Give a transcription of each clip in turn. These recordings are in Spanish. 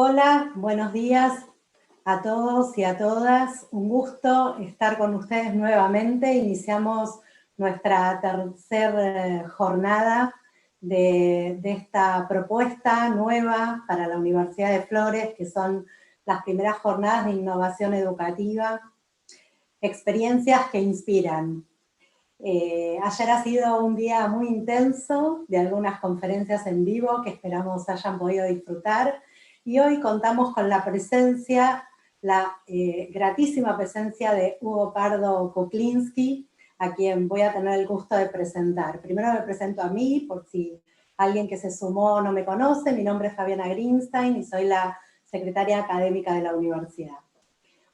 Hola, buenos días a todos y a todas. Un gusto estar con ustedes nuevamente. Iniciamos nuestra tercera jornada de esta propuesta nueva para la Universidad de Flores, que son las primeras jornadas de innovación educativa, experiencias que inspiran. Ayer ha sido un día muy intenso de algunas conferencias en vivo que esperamos hayan podido disfrutar, y hoy contamos con la presencia, la gratísima presencia de Hugo Pardo Kuklinski, a quien voy a tener el gusto de presentar. Primero me presento a mí, por si alguien que se sumó no me conoce. Mi nombre es Fabiana Greenstein y soy la secretaria académica de la universidad.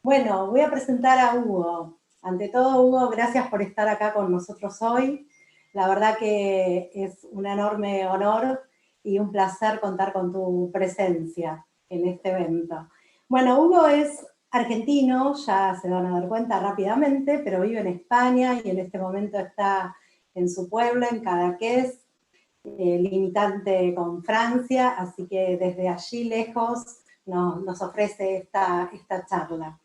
Bueno, voy a presentar a Hugo. Ante todo, Hugo, gracias por estar acá con nosotros hoy. La verdad que es un enorme honor y un placer contar con tu presencia en este evento. Bueno, Hugo es argentino, ya se van a dar cuenta rápidamente, pero vive en España y en este momento está en su pueblo, en Cadaqués, limitante con Francia, así que desde allí lejos nos ofrece esta charla.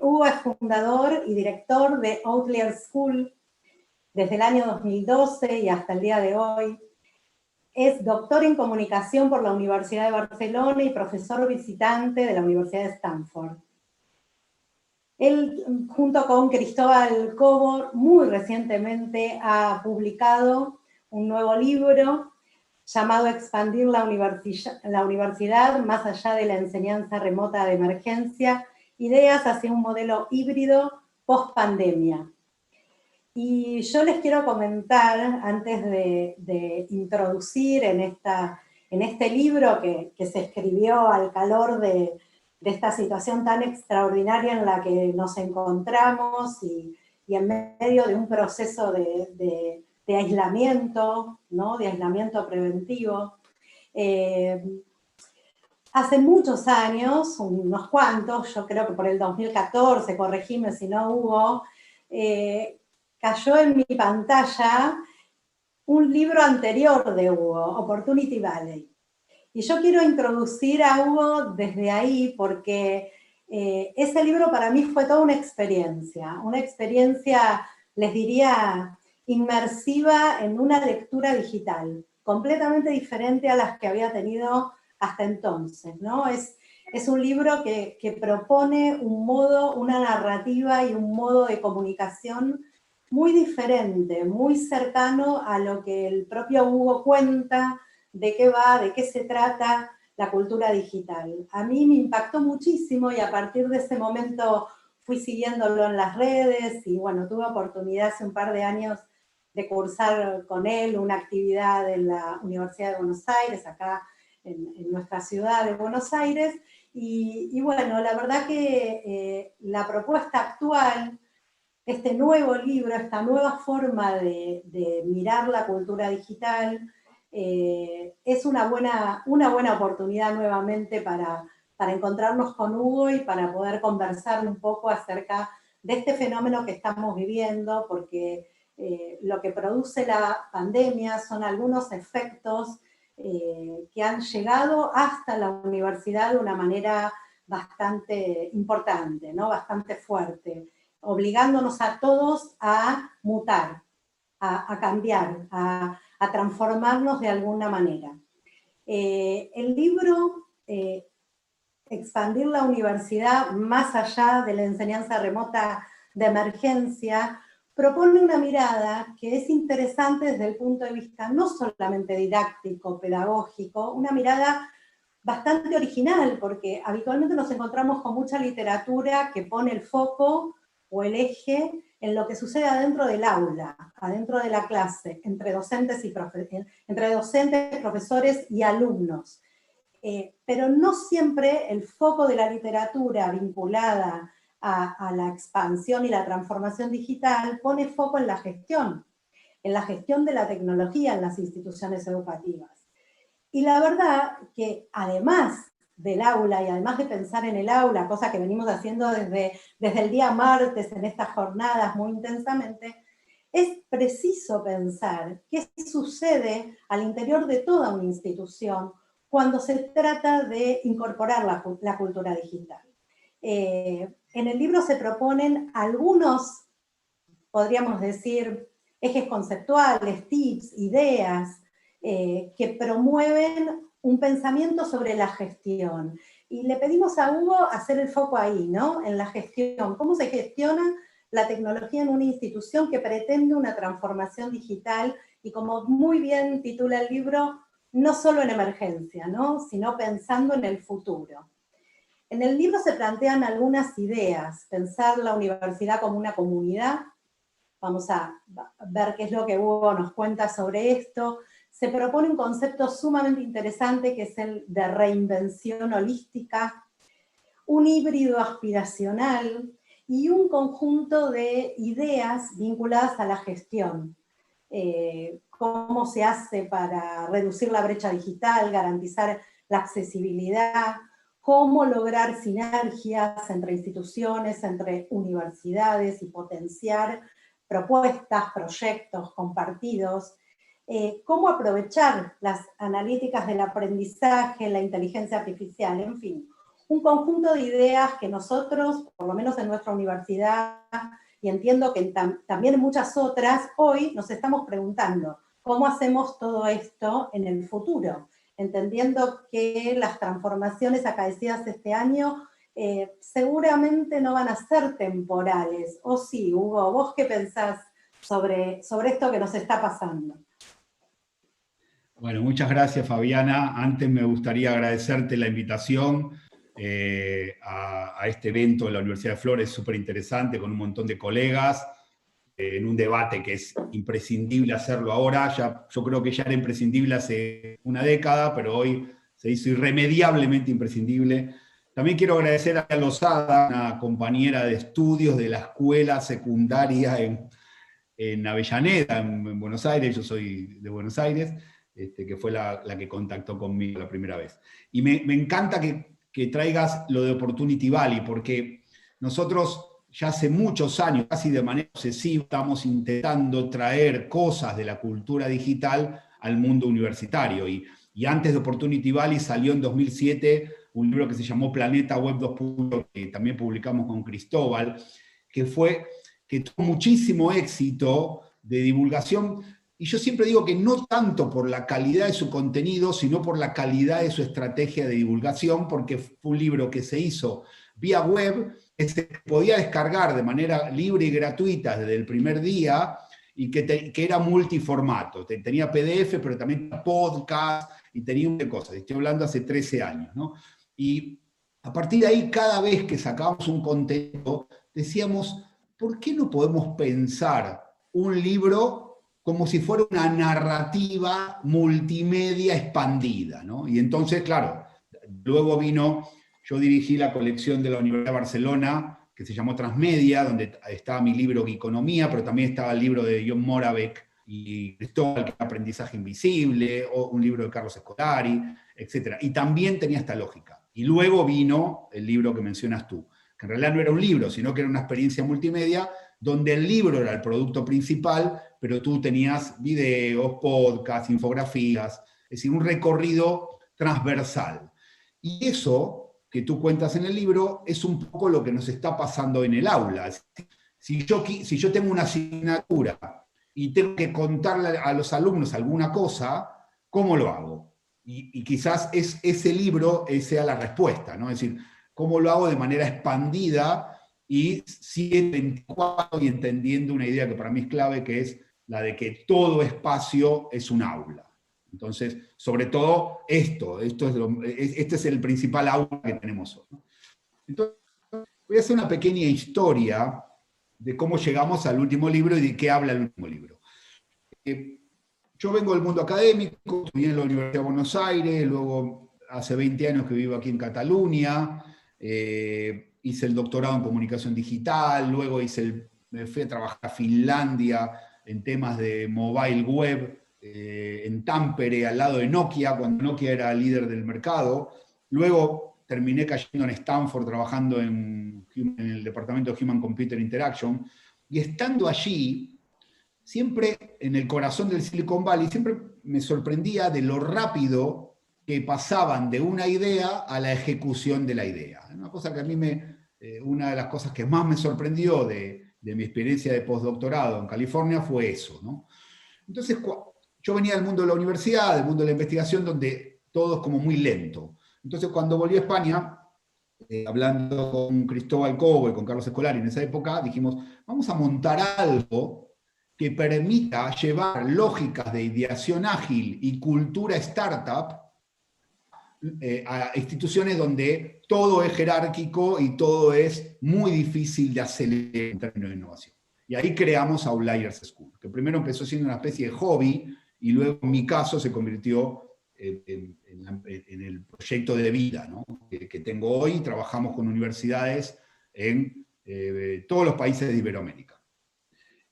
Hugo es fundador y director de Outlier School desde el año 2012 y hasta el día de hoy. Es doctor en comunicación por la Universidad de Barcelona y profesor visitante de la Universidad de Stanford. Él, junto con Cristóbal Cobo, muy recientemente ha publicado un nuevo libro llamado Expandir la universidad más allá de la enseñanza remota de emergencia, ideas hacia un modelo híbrido post-pandemia. Y yo les quiero comentar, antes de introducir en este libro que se escribió al calor de esta situación tan extraordinaria en la que nos encontramos y en medio de un proceso de aislamiento, ¿no? De aislamiento preventivo. Hace muchos años, unos cuantos, yo creo que por el 2014, corregime si no hubo, cayó en mi pantalla un libro anterior de Hugo, Opportunity Valley. Y yo quiero introducir a Hugo desde ahí porque ese libro para mí fue toda una experiencia, les diría, inmersiva en una lectura digital, completamente diferente a las que había tenido hasta entonces, ¿no? Es un libro que propone un modo, una narrativa y un modo de comunicación muy diferente, muy cercano a lo que el propio Hugo cuenta, de qué va, de qué se trata la cultura digital. A mí me impactó muchísimo y a partir de ese momento fui siguiéndolo en las redes y bueno, tuve oportunidad hace un par de años de cursar con él una actividad en la Universidad de Buenos Aires, acá en nuestra ciudad de Buenos Aires, y bueno, la verdad que la propuesta actual, este nuevo libro, esta nueva forma de mirar la cultura digital, es una buena oportunidad nuevamente para encontrarnos con Hugo y para poder conversar un poco acerca de este fenómeno que estamos viviendo, porque lo que produce la pandemia son algunos efectos que han llegado hasta la universidad de una manera bastante importante, ¿no? Bastante fuerte, obligándonos a todos a mutar, a cambiar, a transformarnos de alguna manera. El libro Expandir la universidad más allá de la enseñanza remota de emergencia propone una mirada que es interesante desde el punto de vista no solamente didáctico, pedagógico, una mirada bastante original, porque habitualmente nos encontramos con mucha literatura que pone el foco o el eje en lo que sucede adentro del aula, adentro de la clase, entre docentes, profesores y alumnos. Pero no siempre el foco de la literatura vinculada a la expansión y la transformación digital pone foco en la gestión de la tecnología en las instituciones educativas. Y la verdad que además del aula y además de pensar en el aula, cosa que venimos haciendo desde el día martes en estas jornadas muy intensamente, es preciso pensar qué sucede al interior de toda una institución cuando se trata de incorporar la cultura digital. En el libro se proponen algunos, podríamos decir, ejes conceptuales, tips, ideas, que promueven un pensamiento sobre la gestión. Y le pedimos a Hugo hacer el foco ahí, ¿no? En la gestión. ¿Cómo se gestiona la tecnología en una institución que pretende una transformación digital? Y como muy bien titula el libro, no solo en emergencia, ¿no? Sino pensando en el futuro. En el libro se plantean algunas ideas, pensar la universidad como una comunidad. Vamos a ver qué es lo que Hugo nos cuenta sobre esto. Se propone un concepto sumamente interesante que es el de reinvención holística, un híbrido aspiracional y un conjunto de ideas vinculadas a la gestión. Cómo se hace para reducir la brecha digital, garantizar la accesibilidad, cómo lograr sinergias entre instituciones, entre universidades y potenciar propuestas, proyectos compartidos, cómo aprovechar las analíticas del aprendizaje, la inteligencia artificial, en fin, un conjunto de ideas que nosotros, por lo menos en nuestra universidad, y entiendo que también en muchas otras, hoy nos estamos preguntando cómo hacemos todo esto en el futuro, entendiendo que las transformaciones acaecidas este año seguramente no van a ser temporales. ¿O sí, Hugo? ¿Vos qué pensás sobre esto que nos está pasando? Bueno, muchas gracias, Fabiana. Antes me gustaría agradecerte la invitación a este evento de la Universidad de Flores, súper interesante, con un montón de colegas, en un debate que es imprescindible hacerlo ahora. Yo creo que ya era imprescindible hace una década, pero hoy se hizo irremediablemente imprescindible. También quiero agradecer a Lozada, una compañera de estudios de la escuela secundaria en Avellaneda, en Buenos Aires. Yo soy de Buenos Aires, que fue la que contactó conmigo la primera vez. Y me encanta que traigas lo de Opportunity Valley, porque nosotros ya hace muchos años, casi de manera obsesiva, estamos intentando traer cosas de la cultura digital al mundo universitario. Y antes de Opportunity Valley salió en 2007 un libro que se llamó Planeta Web 2.0, que también publicamos con Cristóbal, que tuvo muchísimo éxito de divulgación. Y yo siempre digo que no tanto por la calidad de su contenido, sino por la calidad de su estrategia de divulgación, porque fue un libro que se hizo vía web, que se podía descargar de manera libre y gratuita desde el primer día, y que era multiformato. Tenía PDF, pero también podcast, y tenía un de cosas. Estoy hablando hace 13 años, ¿no? Y a partir de ahí, cada vez que sacábamos un contenido, decíamos, ¿por qué no podemos pensar un libro como si fuera una narrativa multimedia expandida, ¿no? Y entonces, claro, luego yo dirigí la colección de la Universidad de Barcelona, que se llamó Transmedia, donde estaba mi libro Economía, pero también estaba el libro de John Moravec y Cristóbal, que era Aprendizaje Invisible, o un libro de Carlos Escolari, etc. Y también tenía esta lógica. Y luego vino el libro que mencionas tú, que en realidad no era un libro, sino que era una experiencia multimedia, donde el libro era el producto principal, pero tú tenías videos, podcasts, infografías, es decir, un recorrido transversal. Y eso que tú cuentas en el libro es un poco lo que nos está pasando en el aula. Si yo tengo una asignatura y tengo que contarle a los alumnos alguna cosa, ¿cómo lo hago? Y quizás ese libro sea la respuesta, ¿no? Es decir, ¿cómo lo hago de manera expandida y 724 y entendiendo una idea que para mí es clave, que es la de que todo espacio es un aula? Entonces, sobre todo este es el principal aula que tenemos hoy, ¿no? Entonces, voy a hacer una pequeña historia de cómo llegamos al último libro y de qué habla el último libro. Yo vengo del mundo académico, estudié en la Universidad de Buenos Aires, luego hace 20 años que vivo aquí en Cataluña, hice el doctorado en comunicación digital, luego me fui a trabajar a Finlandia en temas de mobile web, en Tampere, al lado de Nokia, cuando Nokia era líder del mercado. Luego terminé cayendo en Stanford trabajando en el departamento de Human Computer Interaction, y estando allí, siempre en el corazón del Silicon Valley, siempre me sorprendía de lo rápido que pasaban de una idea a la ejecución de la idea. Una cosa que a mí una de las cosas que más me sorprendió de mi experiencia de postdoctorado en California fue eso, ¿no? Entonces, yo venía del mundo de la universidad, del mundo de la investigación, donde todo es como muy lento. Entonces, cuando volví a España, hablando con Cristóbal Cobo y con Carlos Escolari en esa época, dijimos, vamos a montar algo que permita llevar lógicas de ideación ágil y cultura startup a instituciones donde todo es jerárquico y todo es muy difícil de acelerar en términos de innovación. Y ahí creamos Outliers School, que primero empezó siendo una especie de hobby y luego en mi caso se convirtió en el proyecto de vida, ¿no? que tengo hoy. Trabajamos con universidades en todos los países de Iberoamérica.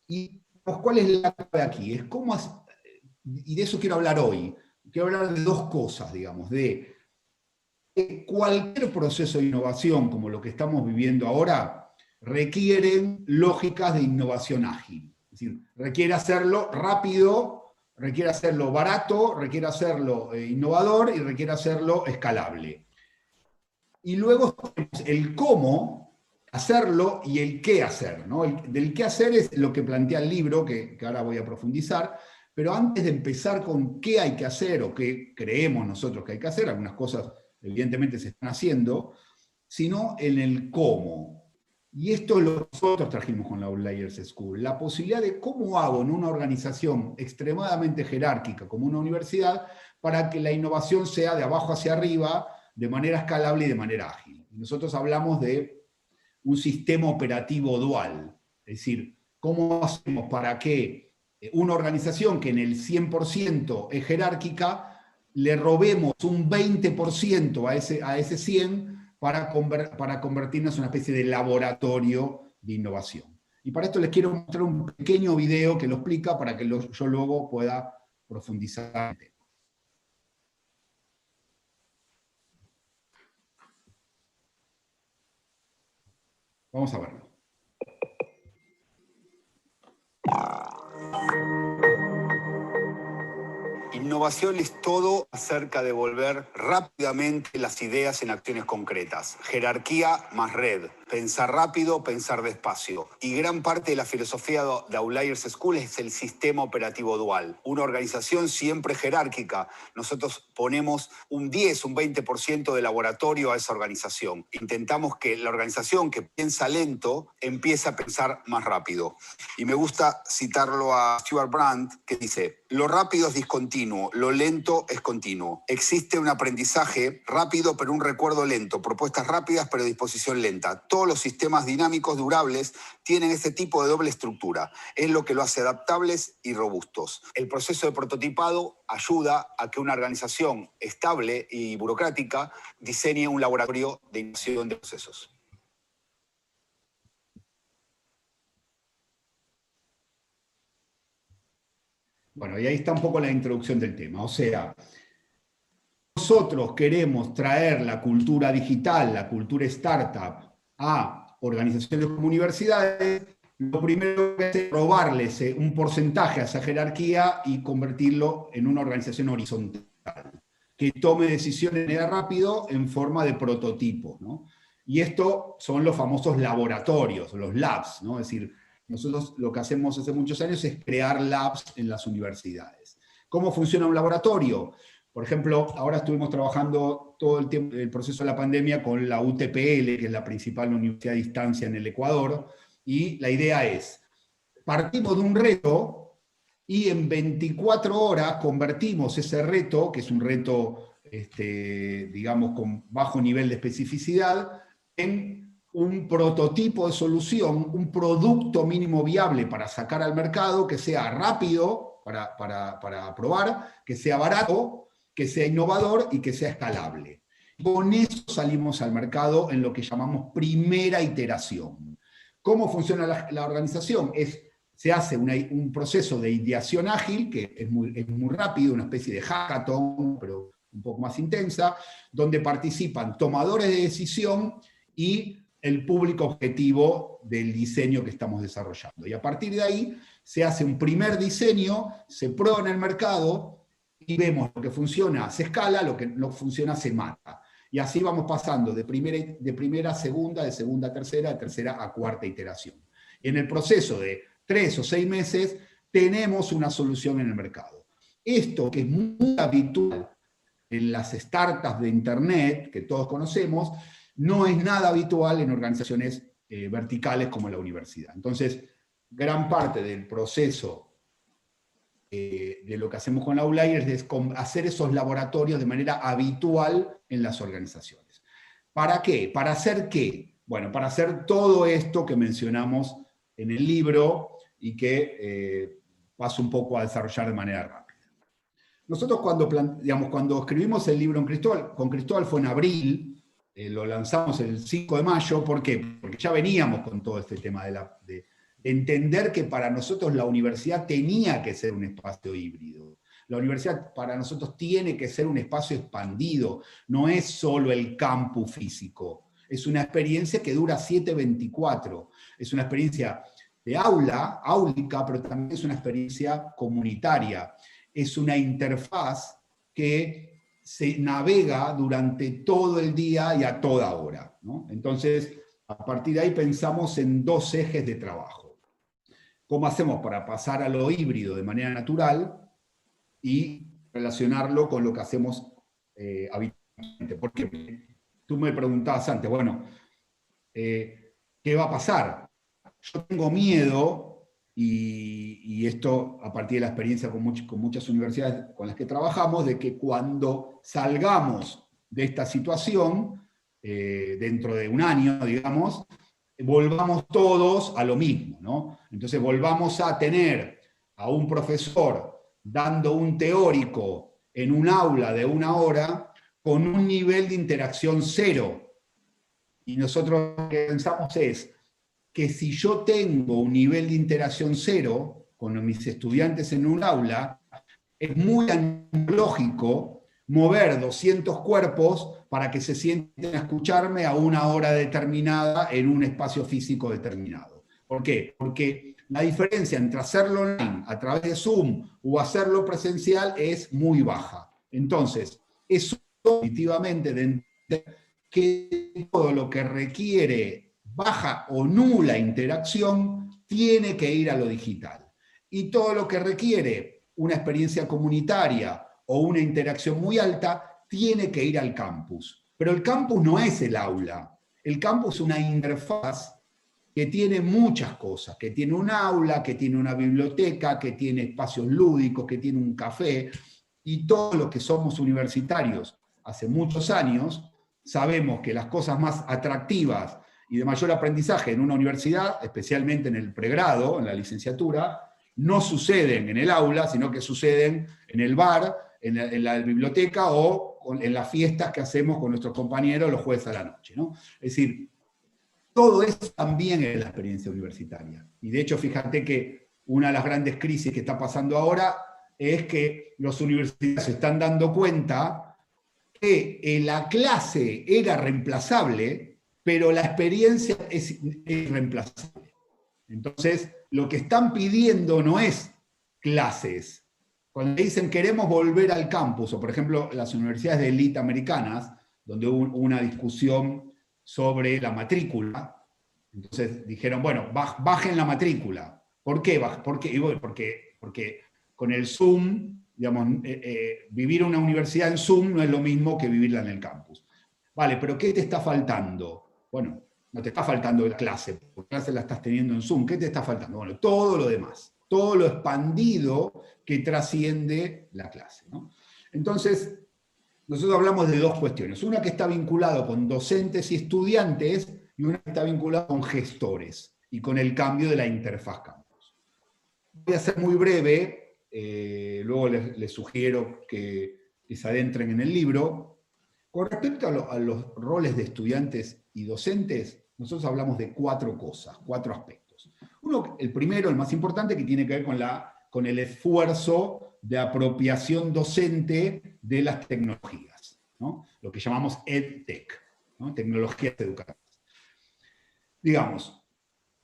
¿Y cuál es la clave aquí? Es cómo, y de eso quiero hablar hoy. Quiero hablar de dos cosas, digamos, de cualquier proceso de innovación como lo que estamos viviendo ahora requieren lógicas de innovación ágil. Es decir, requiere hacerlo rápido, requiere hacerlo barato, requiere hacerlo innovador y requiere hacerlo escalable. Y luego el cómo hacerlo y el qué hacer, ¿no? Del qué hacer es lo que plantea el libro, que ahora voy a profundizar, pero antes de empezar con qué hay que hacer o qué creemos nosotros que hay que hacer, algunas cosas evidentemente se están haciendo, sino en el cómo. Y esto es lo que nosotros trajimos con la Outliers School, la posibilidad de cómo hago en una organización extremadamente jerárquica como una universidad para que la innovación sea de abajo hacia arriba, de manera escalable y de manera ágil. Nosotros hablamos de un sistema operativo dual, es decir, cómo hacemos para que una organización que en el 100% es jerárquica, le robemos un 20% a ese 100 para convertirnos en una especie de laboratorio de innovación. Y para esto les quiero mostrar un pequeño video que lo explica para que yo luego pueda profundizar en el tema. Vamos a verlo. Innovación es todo acerca de volver rápidamente las ideas en acciones concretas. Jerarquía más red. Pensar rápido, pensar despacio. Y gran parte de la filosofía de Outliers School es el sistema operativo dual. Una organización siempre jerárquica. Nosotros ponemos un 10, un 20% de laboratorio a esa organización. Intentamos que la organización que piensa lento empiece a pensar más rápido. Y me gusta citarlo a Stuart Brand, que dice: lo rápido es discontinuo, lo lento es continuo. Existe un aprendizaje rápido pero un recuerdo lento, propuestas rápidas pero disposición lenta. Todos los sistemas dinámicos durables tienen este tipo de doble estructura. Es lo que lo hace adaptables y robustos. El proceso de prototipado ayuda a que una organización estable y burocrática diseñe un laboratorio de innovación de procesos. Bueno, y ahí está un poco la introducción del tema. O sea, nosotros queremos traer la cultura digital, la cultura startup a organizaciones como universidades. Lo primero que es robarles un porcentaje a esa jerarquía y convertirlo en una organización horizontal, que tome decisiones de manera rápido en forma de prototipos, ¿no? Y esto son los famosos laboratorios, los labs, ¿no? Es decir, nosotros lo que hacemos hace muchos años es crear labs en las universidades. ¿Cómo funciona un laboratorio? Por ejemplo, ahora estuvimos trabajando todo el tiempo, el proceso de la pandemia, con la UTPL, que es la principal universidad a distancia en el Ecuador, y la idea es, partimos de un reto y en 24 horas convertimos ese reto, que es un reto, digamos, con bajo nivel de especificidad, en un prototipo de solución, un producto mínimo viable para sacar al mercado, que sea rápido para probar, que sea barato, que sea innovador y que sea escalable. Con eso salimos al mercado en lo que llamamos primera iteración. ¿Cómo funciona la organización? Se hace un proceso de ideación ágil, que es muy rápido, una especie de hackathon, pero un poco más intensa, donde participan tomadores de decisión y el público objetivo del diseño que estamos desarrollando. Y a partir de ahí se hace un primer diseño, se prueba en el mercado y vemos lo que funciona, se escala, lo que no funciona, se mata. Y así vamos pasando de primera a segunda, de segunda a tercera, de tercera a cuarta iteración. En el proceso de 3 o 6 meses tenemos una solución en el mercado. Esto, que es muy habitual en las startups de Internet, que todos conocemos, no es nada habitual en organizaciones verticales como la universidad. Entonces, gran parte del proceso de lo que hacemos con Outliers es hacer esos laboratorios de manera habitual en las organizaciones. ¿Para qué? ¿Para hacer qué? Bueno, para hacer todo esto que mencionamos en el libro y que paso un poco a desarrollar de manera rápida. Nosotros cuando escribimos el libro con Cristóbal fue en abril, lo lanzamos el 5 de mayo, ¿por qué? Porque ya veníamos con todo este tema de entender que para nosotros la universidad tenía que ser un espacio híbrido. La universidad para nosotros tiene que ser un espacio expandido, no es solo el campus físico, es una experiencia que dura 7/24, es una experiencia de áulica, pero también es una experiencia comunitaria, es una interfaz que se navega durante todo el día y a toda hora, ¿no? Entonces, a partir de ahí pensamos en 2 ejes de trabajo. ¿Cómo hacemos para pasar a lo híbrido de manera natural y relacionarlo con lo que hacemos habitualmente? Porque tú me preguntabas antes, bueno, ¿qué va a pasar? Yo tengo miedo, y esto a partir de la experiencia con muchas universidades con las que trabajamos, de que cuando salgamos de esta situación, dentro de un año, digamos, volvamos todos a lo mismo, ¿no? Entonces volvamos a tener a un profesor dando un teórico en un aula de 1 hora con un nivel de interacción 0. Y nosotros lo que pensamos es que si yo tengo un nivel de interacción 0 con mis estudiantes en un aula, es muy lógico mover 200 cuerpos para que se sienten a escucharme a 1 hora determinada en un espacio físico determinado. ¿Por qué? Porque la diferencia entre hacerlo online a través de Zoom o hacerlo presencial es muy baja. Entonces, eso definitivamente de entender que todo lo que requiere baja o nula interacción tiene que ir a lo digital. Y todo lo que requiere una experiencia comunitaria o una interacción muy alta tiene que ir al campus. Pero el campus no es el aula. El campus es una interfaz que tiene muchas cosas, que tiene un aula, que tiene una biblioteca, que tiene espacios lúdicos, que tiene un café, y todos los que somos universitarios hace muchos años sabemos que las cosas más atractivas y de mayor aprendizaje en una universidad, especialmente en el pregrado, en la licenciatura, no suceden en el aula, sino que suceden en el bar, en la biblioteca o en las fiestas que hacemos con nuestros compañeros los jueves a la noche, ¿no? Es decir, todo eso también es la experiencia universitaria. Y de hecho, fíjate que una de las grandes crisis que está pasando ahora es que los universitarios se están dando cuenta que la clase era reemplazable, pero la experiencia es irreemplazable. Entonces, lo que están pidiendo no es clases. Cuando dicen queremos volver al campus, o por ejemplo las universidades de élite americanas, donde hubo una discusión sobre la matrícula, entonces dijeron, bueno, bajen la matrícula. ¿Por qué? Porque con el Zoom, digamos, vivir una universidad en Zoom no es lo mismo que vivirla en el campus. Vale, pero ¿qué te está faltando? Bueno, no te está faltando la clase, porque la clase la estás teniendo en Zoom. ¿Qué te está faltando? Bueno, todo lo demás, todo lo expandido que trasciende la clase, ¿no? Entonces, nosotros hablamos de 2 cuestiones. Una que está vinculada con docentes y estudiantes y una que está vinculada con gestores y con el cambio de la interfaz campus. Voy a ser muy breve, luego les sugiero que se adentren en el libro. Con respecto a los roles de estudiantes y docentes, nosotros hablamos de 4 cosas, 4 aspectos. Uno, el primero, el más importante, que tiene que ver con el esfuerzo de apropiación docente de las tecnologías, ¿no? Lo que llamamos EdTech, ¿no? Tecnologías educativas. Digamos,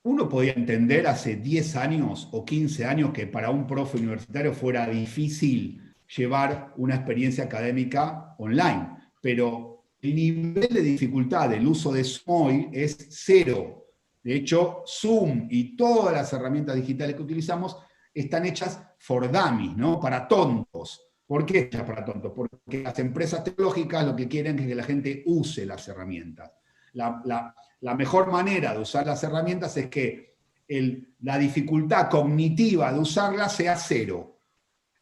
uno podía entender hace 10 años o 15 años que para un profe universitario fuera difícil llevar una experiencia académica online. Pero el nivel de dificultad del uso de Zoom hoy es cero. De hecho, Zoom y todas las herramientas digitales que utilizamos están hechas for dummies, ¿no? Para tontos. ¿Por qué hechas para tontos? Porque las empresas tecnológicas lo que quieren es que la gente use las herramientas. La mejor manera de usar las herramientas es que la dificultad cognitiva de usarlas sea cero.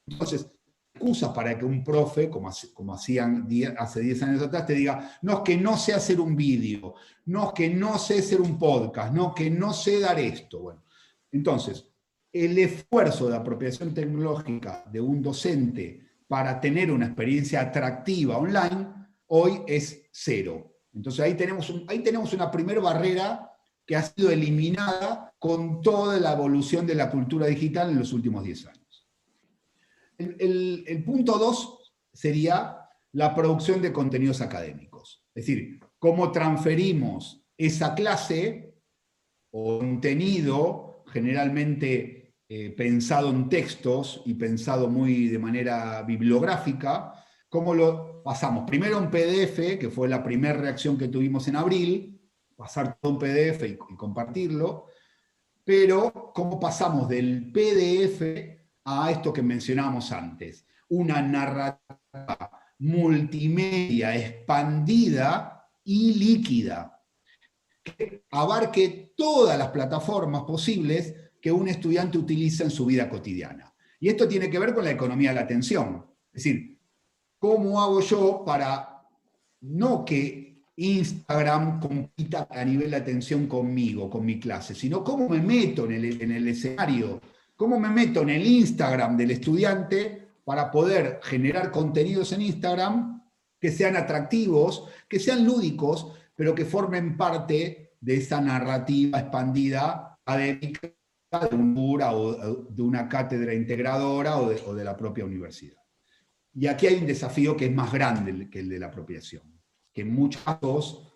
Entonces, excusas para que un profe, como hacían hace 10 años atrás, te diga, no, es que no sé hacer un vídeo, no, es que no sé hacer un podcast, no, que no sé dar esto. Bueno, entonces, el esfuerzo de apropiación tecnológica de un docente para tener una experiencia atractiva online, hoy es cero. Entonces ahí tenemos una primera barrera que ha sido eliminada con toda la evolución de la cultura digital en los últimos 10 años. El punto 2 sería la producción de contenidos académicos. Es decir, cómo transferimos esa clase o contenido generalmente pensado en textos y pensado muy de manera bibliográfica, cómo lo pasamos primero en PDF, que fue la primera reacción que tuvimos en abril, pasar todo en PDF y compartirlo, pero cómo pasamos del PDF a esto que mencionábamos antes, una narrativa multimedia expandida y líquida, que abarque todas las plataformas posibles que un estudiante utiliza en su vida cotidiana. Y esto tiene que ver con la economía de la atención. Es decir, ¿cómo hago yo para no que Instagram compita a nivel de atención conmigo, con mi clase, sino cómo me meto en el escenario, cómo me meto en el Instagram del estudiante para poder generar contenidos en Instagram que sean atractivos, que sean lúdicos, pero que formen parte de esa narrativa expandida académica de un cura o de una cátedra integradora o de la propia universidad. Y aquí hay un desafío que es más grande que el de la apropiación, que en muchos casos,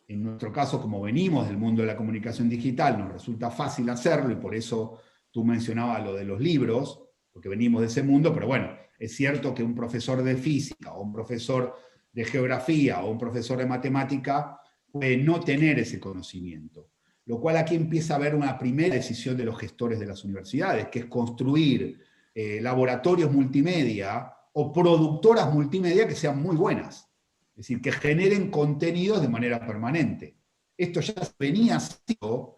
en nuestro caso, como venimos del mundo de la comunicación digital, nos resulta fácil hacerlo, y por eso tú mencionabas lo de los libros, porque venimos de ese mundo, pero bueno, es cierto que un profesor de física, o un profesor de geografía, o un profesor de matemática, puede no tener ese conocimiento. Lo cual aquí empieza a haber una primera decisión de los gestores de las universidades, que es construir laboratorios multimedia, o productoras multimedia que sean muy buenas. Es decir, que generen contenidos de manera permanente. Esto ya venía siendo,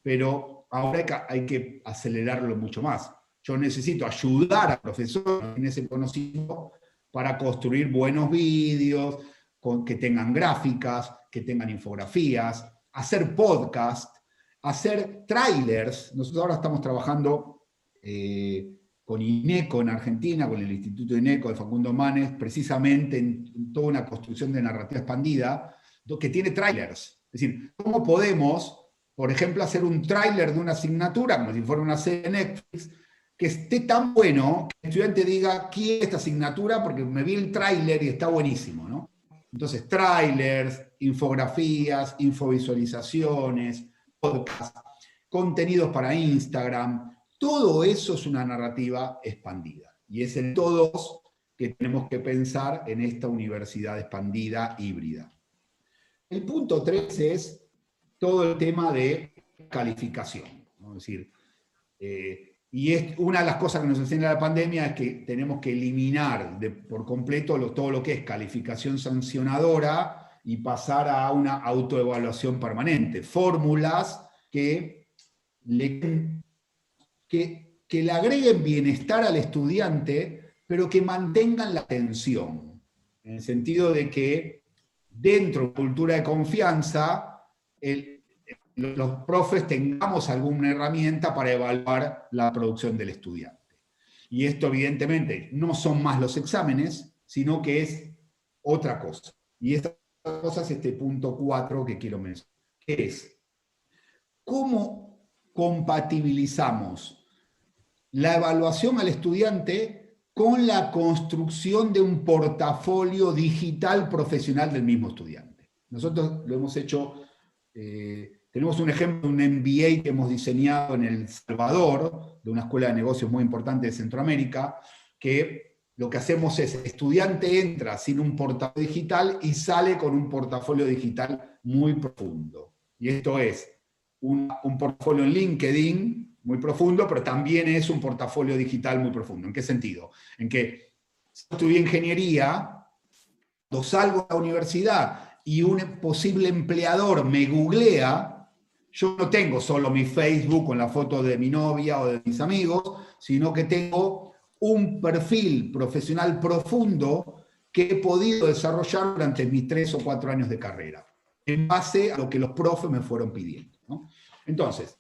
pero ahora hay que acelerarlo mucho más. Yo necesito ayudar a profesores en ese conocimiento para construir buenos vídeos, que tengan gráficas, que tengan infografías, hacer podcast, hacer trailers. Nosotros ahora estamos trabajando con INECO en Argentina, con el Instituto INECO de Facundo Manes, precisamente en toda una construcción de narrativa expandida, que tiene trailers. Es decir, ¿cómo podemos, por ejemplo, hacer un tráiler de una asignatura, como si fuera una serie de Netflix, que esté tan bueno que el estudiante diga, quiero esta asignatura porque me vi el tráiler y está buenísimo, ¿no? Entonces, trailers, infografías, infovisualizaciones, podcasts, contenidos para Instagram, todo eso es una narrativa expandida. Y es el todos que tenemos que pensar en esta universidad expandida híbrida. El punto 3 es todo el tema de calificación, ¿no? Es decir, y es una de las cosas que nos enseña la pandemia es que tenemos que eliminar por completo todo lo que es calificación sancionadora y pasar a una autoevaluación permanente. Fórmulas que le agreguen bienestar al estudiante, pero que mantengan la atención. En el sentido de que dentro de cultura de confianza, los profes tengamos alguna herramienta para evaluar la producción del estudiante. Y esto evidentemente no son más los exámenes, sino que es otra cosa. Y esta cosa es este punto 4 que quiero mencionar, que es cómo compatibilizamos la evaluación al estudiante con la construcción de un portafolio digital profesional del mismo estudiante. Nosotros lo hemos hecho... tenemos un ejemplo de un MBA que hemos diseñado en El Salvador, de una escuela de negocios muy importante de Centroamérica, que lo que hacemos es, el estudiante entra sin un portafolio digital y sale con un portafolio digital muy profundo. Y esto es un portafolio en LinkedIn muy profundo, pero también es un portafolio digital muy profundo. ¿En qué sentido? En que si estudié ingeniería, cuando salgo de la universidad y un posible empleador me googlea, yo no tengo solo mi Facebook con la foto de mi novia o de mis amigos, sino que tengo un perfil profesional profundo que he podido desarrollar durante mis 3 o 4 años de carrera, en base a lo que los profes me fueron pidiendo, ¿no? Entonces,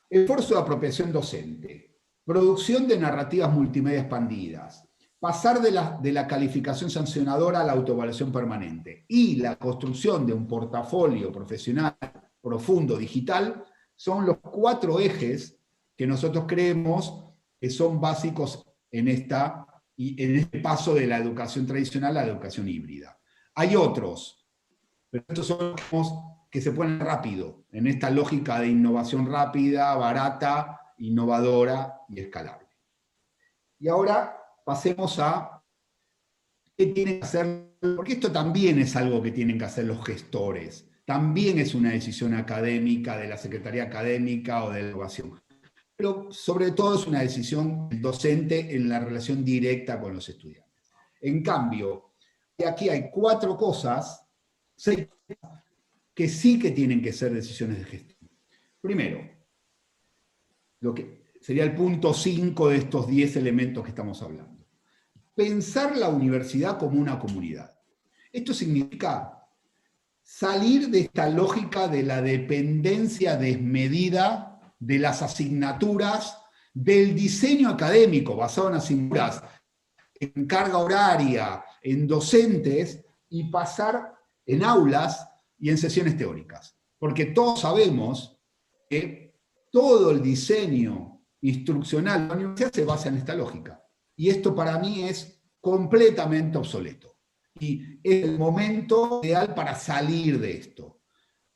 esfuerzo de apropiación docente, producción de narrativas multimedia expandidas, pasar de la calificación sancionadora a la autoevaluación permanente y la construcción de un portafolio profesional profundo digital son los 4 ejes que nosotros creemos que son básicos en este paso de la educación tradicional a la educación híbrida. Hay otros, pero estos son los que se ponen rápido, en esta lógica de innovación rápida, barata, innovadora y escalable. Y ahora pasemos a qué tienen que hacer, porque esto también es algo que tienen que hacer los gestores, también es una decisión académica de la Secretaría Académica o de la Innovación, pero sobre todo es una decisión del docente en la relación directa con los estudiantes. En cambio, aquí hay 4 cosas, 6 que sí que tienen que ser decisiones de gestión. Primero, lo que sería el punto 5 de estos 10 elementos que estamos hablando. Pensar la universidad como una comunidad. Esto significa salir de esta lógica de la dependencia desmedida de las asignaturas, del diseño académico basado en asignaturas, en carga horaria, en docentes, y pasar en aulas y en sesiones teóricas. Porque todos sabemos que todo el diseño instruccional de la universidad se basa en esta lógica. Y esto para mí es completamente obsoleto. Y es el momento ideal para salir de esto.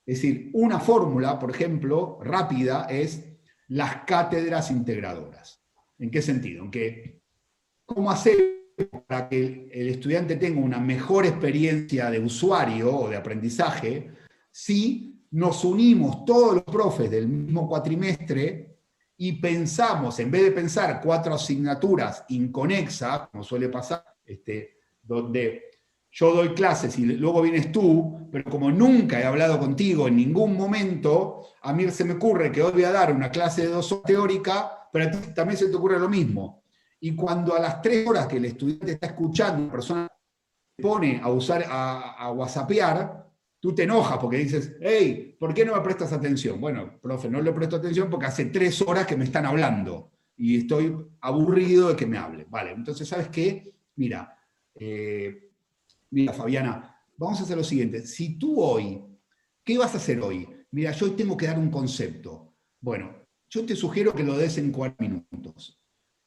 Es decir, una fórmula, por ejemplo, rápida, es las cátedras integradoras. ¿En qué sentido? En que, ¿cómo hacer para que el estudiante tenga una mejor experiencia de usuario o de aprendizaje si nos unimos todos los profes del mismo cuatrimestre y pensamos, en vez de pensar 4 asignaturas inconexas, como suele pasar, donde yo doy clases y luego vienes tú, pero como nunca he hablado contigo en ningún momento, a mí se me ocurre que hoy voy a dar una clase de 2 horas teórica, pero a ti también se te ocurre lo mismo. Y cuando a las 3 horas que el estudiante está escuchando, una persona se pone a usar, a whatsappear, tú te enojas porque dices, hey, ¿por qué no me prestas atención? Bueno, profe, no le presto atención porque hace 3 horas que me están hablando y estoy aburrido de que me hable. Vale, entonces, ¿sabes qué? Mira, Fabiana, vamos a hacer lo siguiente. Si tú hoy, ¿qué vas a hacer hoy? Mira, yo hoy tengo que dar un concepto. Bueno, yo te sugiero que lo des en 4 minutos.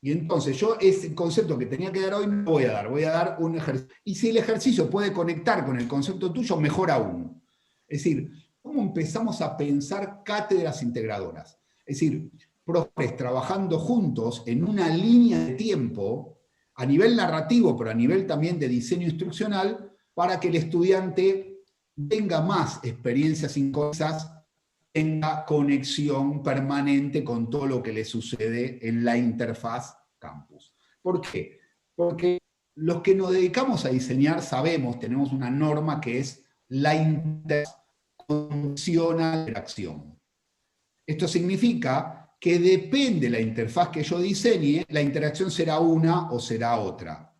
Y entonces yo ese concepto que tenía que dar hoy no voy a dar un ejercicio. Y si el ejercicio puede conectar con el concepto tuyo, mejor aún. Es decir, ¿cómo empezamos a pensar cátedras integradoras? Es decir, profes trabajando juntos en una línea de tiempo a nivel narrativo, pero a nivel también de diseño instruccional, para que el estudiante tenga más experiencias inconexas, tenga conexión permanente con todo lo que le sucede en la interfaz campus. ¿Por qué? Porque los que nos dedicamos a diseñar sabemos, tenemos una norma que es la interfaz condiciona la interacción. Esto significa que depende de la interfaz que yo diseñe, la interacción será una o será otra.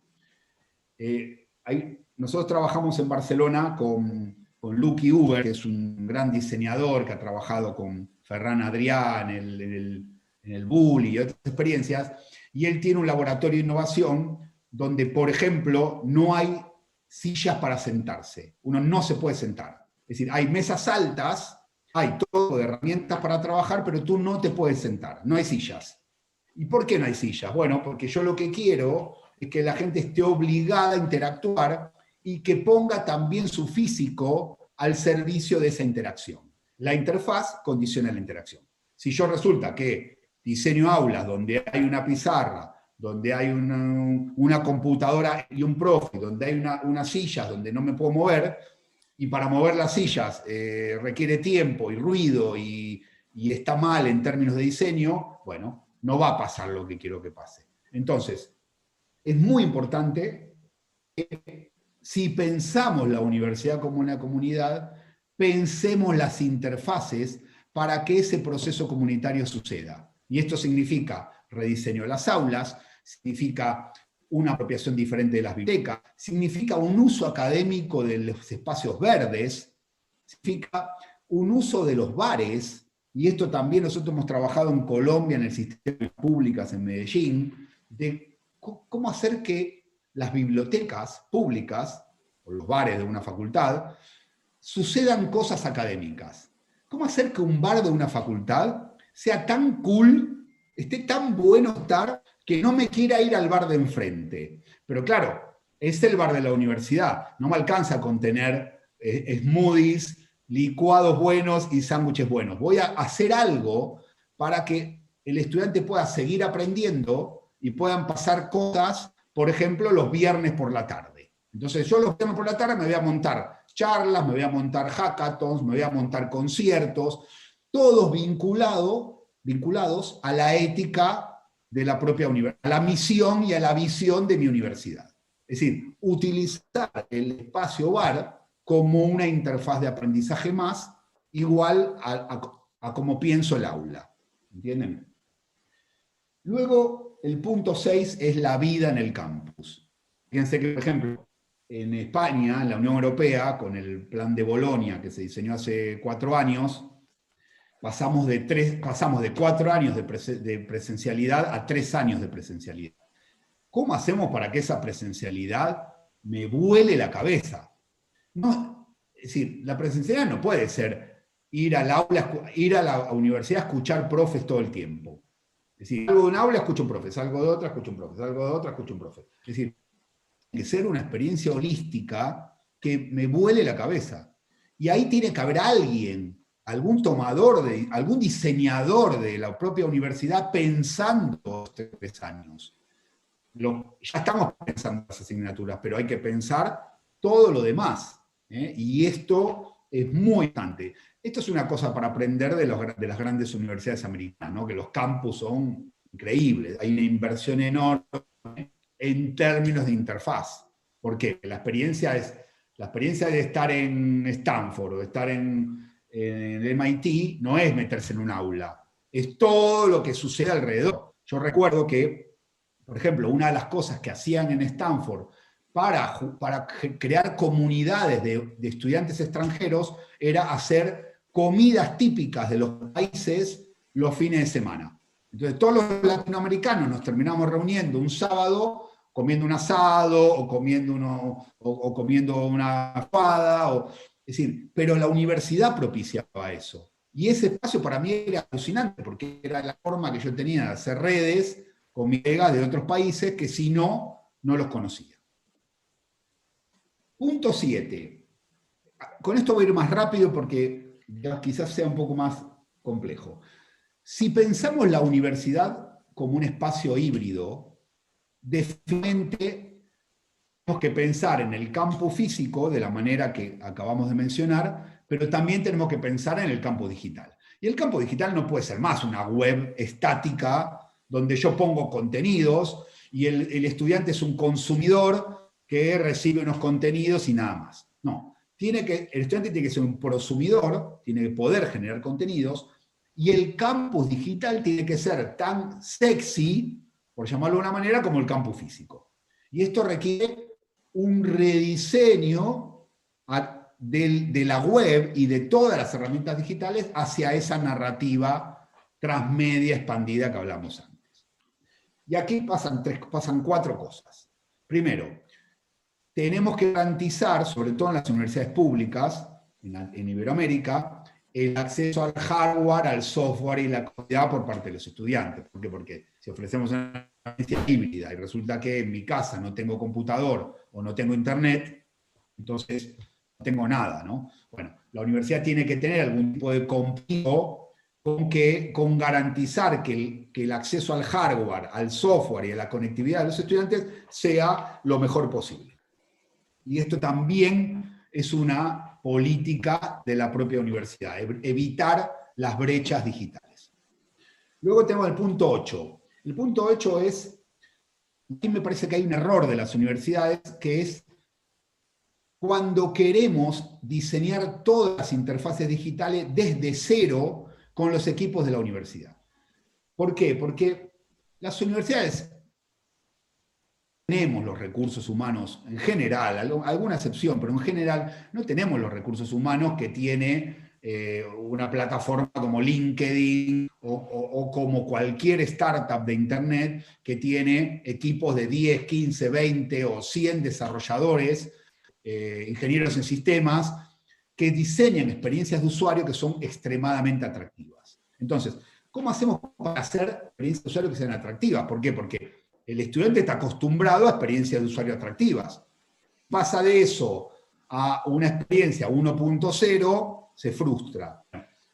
Nosotros trabajamos en Barcelona con Lucky Uber, que es un gran diseñador que ha trabajado con Ferran Adrià en el Bulli y otras experiencias, y él tiene un laboratorio de innovación donde, por ejemplo, no hay sillas para sentarse. Uno no se puede sentar. Es decir, hay mesas altas, hay todo de herramientas para trabajar, pero tú no te puedes sentar, no hay sillas. ¿Y por qué no hay sillas? Bueno, porque yo lo que quiero es que la gente esté obligada a interactuar y que ponga también su físico al servicio de esa interacción. La interfaz condiciona la interacción. Si yo resulta que diseño aulas donde hay una pizarra, donde hay una computadora y un profe, donde hay unas sillas donde no me puedo mover, y para mover las sillas requiere tiempo y ruido y está mal en términos de diseño, bueno, no va a pasar lo que quiero que pase. Entonces, es muy importante que si pensamos la universidad como una comunidad, pensemos las interfaces para que ese proceso comunitario suceda. Y esto significa rediseño de las aulas, significa una apropiación diferente de las bibliotecas, significa un uso académico de los espacios verdes, significa un uso de los bares, y esto también nosotros hemos trabajado en Colombia, en el sistema de públicas en Medellín, de cómo hacer que las bibliotecas públicas, o los bares de una facultad, sucedan cosas académicas. ¿Cómo hacer que un bar de una facultad sea tan cool, esté tan bueno estar, que no me quiera ir al bar de enfrente? Pero claro, es el bar de la universidad, no me alcanza con tener smoothies, licuados buenos y sándwiches buenos. Voy a hacer algo para que el estudiante pueda seguir aprendiendo y puedan pasar cosas, por ejemplo, los viernes por la tarde. Entonces yo los viernes por la tarde me voy a montar charlas, me voy a montar hackathons, me voy a montar conciertos, todos vinculados a la ética de la propia universidad, a la misión y a la visión de mi universidad. Es decir, utilizar el espacio bar como una interfaz de aprendizaje más, igual a como pienso el aula. ¿Entienden? Luego, el punto 6 es la vida en el campus. Fíjense que, por ejemplo, en España, en la Unión Europea, con el plan de Bolonia que se diseñó hace 4 años, pasamos de 4 años de presencialidad a 3 años de presencialidad. ¿Cómo hacemos para que esa presencialidad me vuele la cabeza? No, es decir, la presencialidad no puede ser ir al aula, ir a la universidad a escuchar profes todo el tiempo. Es decir, salgo de un aula, escucho un profe, salgo de otra, escucho un profe, salgo de otra, escucho un profe. Es decir, tiene que ser una experiencia holística que me vuele la cabeza. Y ahí tiene que haber alguien, algún tomador, algún diseñador de la propia universidad pensando estos 3 años. Ya estamos pensando las asignaturas, pero hay que pensar todo lo demás. Y esto es muy importante. Esto es una cosa para aprender de las grandes universidades americanas, ¿no? Que los campus son increíbles, hay una inversión enorme en términos de interfaz. ¿Por qué? La experiencia de estar en Stanford o de estar en el MIT no es meterse en un aula, es todo lo que sucede alrededor. Yo recuerdo que, por ejemplo, una de las cosas que hacían en Stanford para crear comunidades de estudiantes extranjeros era hacer comidas típicas de los países los fines de semana. Entonces todos los latinoamericanos nos terminamos reuniendo un sábado, comiendo un asado o comiendo una fada, es decir, pero la universidad propiciaba eso. Y ese espacio para mí era alucinante, porque era la forma que yo tenía de hacer redes con mis colegas de otros países que si no los conocía. Punto 7. Con esto voy a ir más rápido porque ya quizás sea un poco más complejo. Si pensamos la universidad como un espacio híbrido, definitivamente tenemos que pensar en el campo físico de la manera que acabamos de mencionar, pero también tenemos que pensar en el campo digital. Y el campo digital no puede ser más una web estática donde yo pongo contenidos y el estudiante es un consumidor que recibe unos contenidos y nada más. No, el estudiante tiene que ser un prosumidor, tiene que poder generar contenidos, y el campus digital tiene que ser tan sexy, por llamarlo de una manera, como el campus físico. Y esto requiere un rediseño de la web y de todas las herramientas digitales hacia esa narrativa transmedia expandida que hablamos antes. Y aquí pasan 4 cosas. Primero, tenemos que garantizar, sobre todo en las universidades públicas, en Iberoamérica, el acceso al hardware, al software y la calidad por parte de los estudiantes. ¿Por qué? Porque si ofrecemos una experiencia híbrida y resulta que en mi casa no tengo computador o no tengo internet, entonces no tengo nada, ¿no? Bueno, la universidad tiene que tener algún tipo de compito con garantizar que el acceso al hardware, al software y a la conectividad de los estudiantes sea lo mejor posible. Y esto también es una política de la propia universidad, evitar las brechas digitales. Luego tenemos el punto 8. El punto 8 es, a mí me parece que hay un error de las universidades, que es cuando queremos diseñar todas las interfaces digitales desde cero con los equipos de la universidad. ¿Por qué? Porque las universidades tenemos los recursos humanos en general, alguna excepción, pero en general no tenemos los recursos humanos que tiene una plataforma como LinkedIn o como cualquier startup de Internet que tiene equipos de 10, 15, 20 o 100 desarrolladores, ingenieros en sistemas, que diseñan experiencias de usuario que son extremadamente atractivas. Entonces, ¿cómo hacemos para hacer experiencias de usuario que sean atractivas? ¿Por qué? Porque el estudiante está acostumbrado a experiencias de usuario atractivas. Pasa de eso a una experiencia 1.0, se frustra.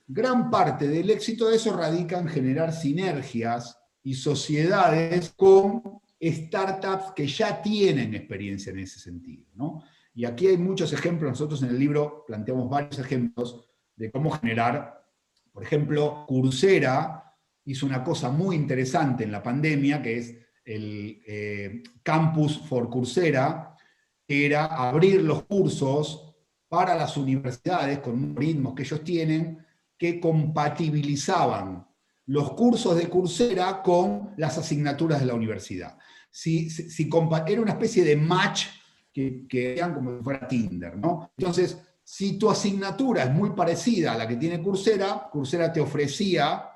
Gran parte del éxito de eso radica en generar sinergias y sociedades con startups que ya tienen experiencia en ese sentido, ¿no? Y aquí hay muchos ejemplos, nosotros en el libro planteamos varios ejemplos de cómo generar, por ejemplo, Coursera hizo una cosa muy interesante en la pandemia, que es el Campus for Coursera, que era abrir los cursos para las universidades con ritmos que ellos tienen, que compatibilizaban los cursos de Coursera con las asignaturas de la universidad. Era una especie de match que eran como si fuera Tinder, ¿no? Entonces, si tu asignatura es muy parecida a la que tiene Coursera, Coursera te ofrecía,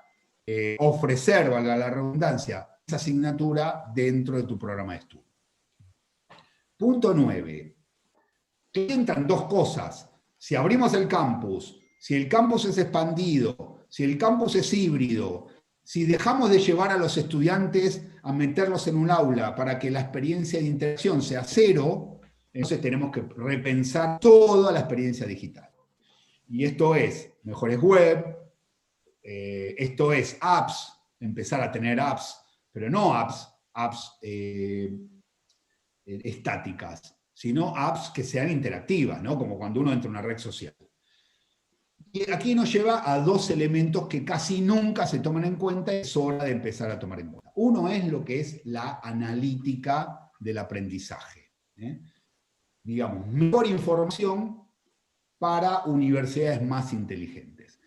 valga la redundancia, esa asignatura dentro de tu programa de estudio. Punto 9. Entran dos cosas. Si abrimos el campus, si el campus es expandido, si el campus es híbrido, si dejamos de llevar a los estudiantes a meterlos en un aula para que la experiencia de interacción sea cero, entonces tenemos que repensar toda la experiencia digital. Y esto es mejores web, esto es apps, empezar a tener apps, pero no apps estáticas, sino apps que sean interactivas, ¿no? Como cuando uno entra a una red social. Y aquí nos lleva a dos elementos que casi nunca se toman en cuenta y es hora de empezar a tomar en cuenta. Uno es lo que es la analítica del aprendizaje. Digamos, mejor información para universidades más inteligentes.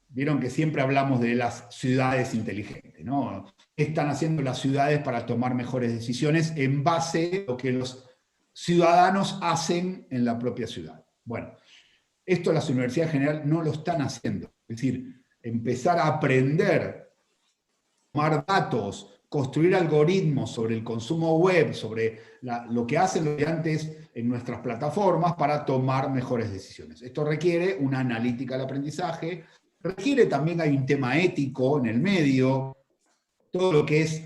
Vieron que siempre hablamos de las ciudades inteligentes, ¿no? ¿Qué están haciendo las ciudades para tomar mejores decisiones en base a lo que los ciudadanos hacen en la propia ciudad? Bueno, esto las universidades en general no lo están haciendo. Es decir, empezar a aprender, tomar datos, construir algoritmos sobre el consumo web, sobre lo que hacen los estudiantes en nuestras plataformas para tomar mejores decisiones. Esto requiere una analítica del aprendizaje, requiere también, hay un tema ético en el medio, todo lo que es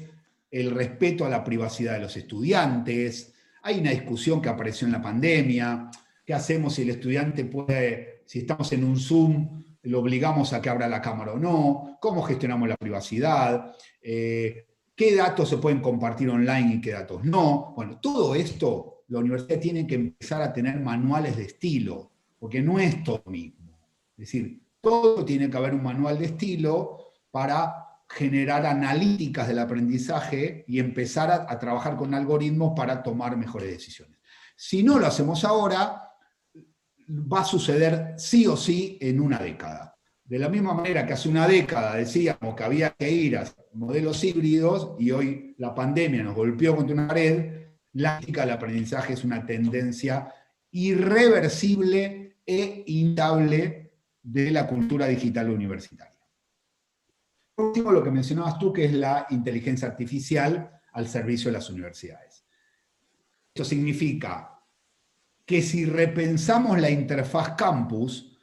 el respeto a la privacidad de los estudiantes. Hay una discusión que apareció en la pandemia. ¿Qué hacemos si el estudiante puede, si estamos en un Zoom, lo obligamos a que abra la cámara o no? ¿Cómo gestionamos la privacidad? ¿Qué datos se pueden compartir online y qué datos no? Bueno, todo esto, la universidad tiene que empezar a tener manuales de estilo, porque no es todo mismo. Es decir, todo tiene que haber un manual de estilo para generar analíticas del aprendizaje y empezar a trabajar con algoritmos para tomar mejores decisiones. Si no lo hacemos ahora, va a suceder sí o sí en una década. De la misma manera que hace una década decíamos que había que ir a modelos híbridos y hoy la pandemia nos golpeó contra una pared, la analítica del aprendizaje es una tendencia irreversible e inevitable de la cultura digital universitaria. Por último, lo que mencionabas tú, que es la inteligencia artificial al servicio de las universidades. Esto significa que si repensamos la interfaz campus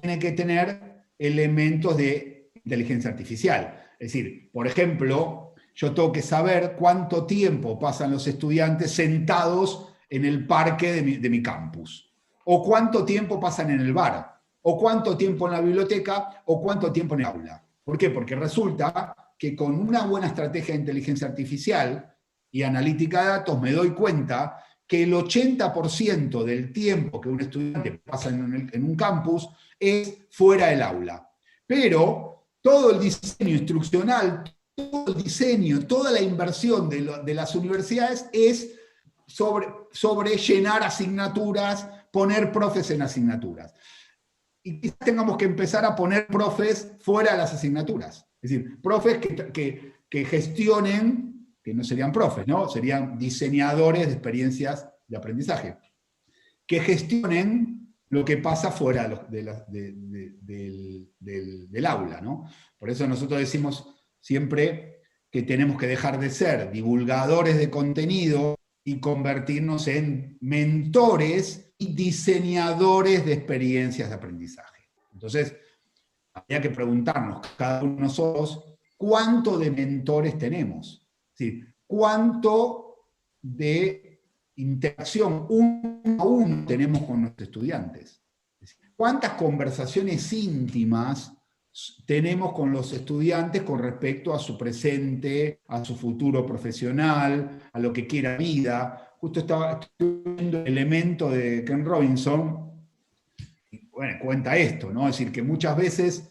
tiene que tener elementos de inteligencia artificial. Es decir, por ejemplo, yo tengo que saber cuánto tiempo pasan los estudiantes sentados en el parque de mi campus, o cuánto tiempo pasan en el bar, o cuánto tiempo en la biblioteca, o cuánto tiempo en el aula. ¿Por qué? Porque resulta que con una buena estrategia de inteligencia artificial y analítica de datos me doy cuenta que el 80% del tiempo que un estudiante pasa en un campus es fuera del aula. Pero todo el diseño instruccional, todo el diseño, toda la inversión de las universidades es sobre llenar asignaturas, poner profes en asignaturas. Y quizás tengamos que empezar a poner profes fuera de las asignaturas. Es decir, profes que gestionen, que no serían profes, ¿no? Serían diseñadores de experiencias de aprendizaje, que gestionen lo que pasa fuera del aula, ¿no? Por eso nosotros decimos siempre que tenemos que dejar de ser divulgadores de contenido y convertirnos en mentores y diseñadores de experiencias de aprendizaje. Entonces, habría que preguntarnos cada uno de nosotros cuánto de mentores tenemos, ¿sí? Cuánto de interacción uno a uno tenemos con nuestros estudiantes. ¿Cuántas conversaciones íntimas tenemos con los estudiantes con respecto a su presente, a su futuro profesional, a lo que quiera vida? Justo estoy viendo el elemento de Ken Robinson, y bueno, cuenta esto, ¿no? Es decir, que muchas veces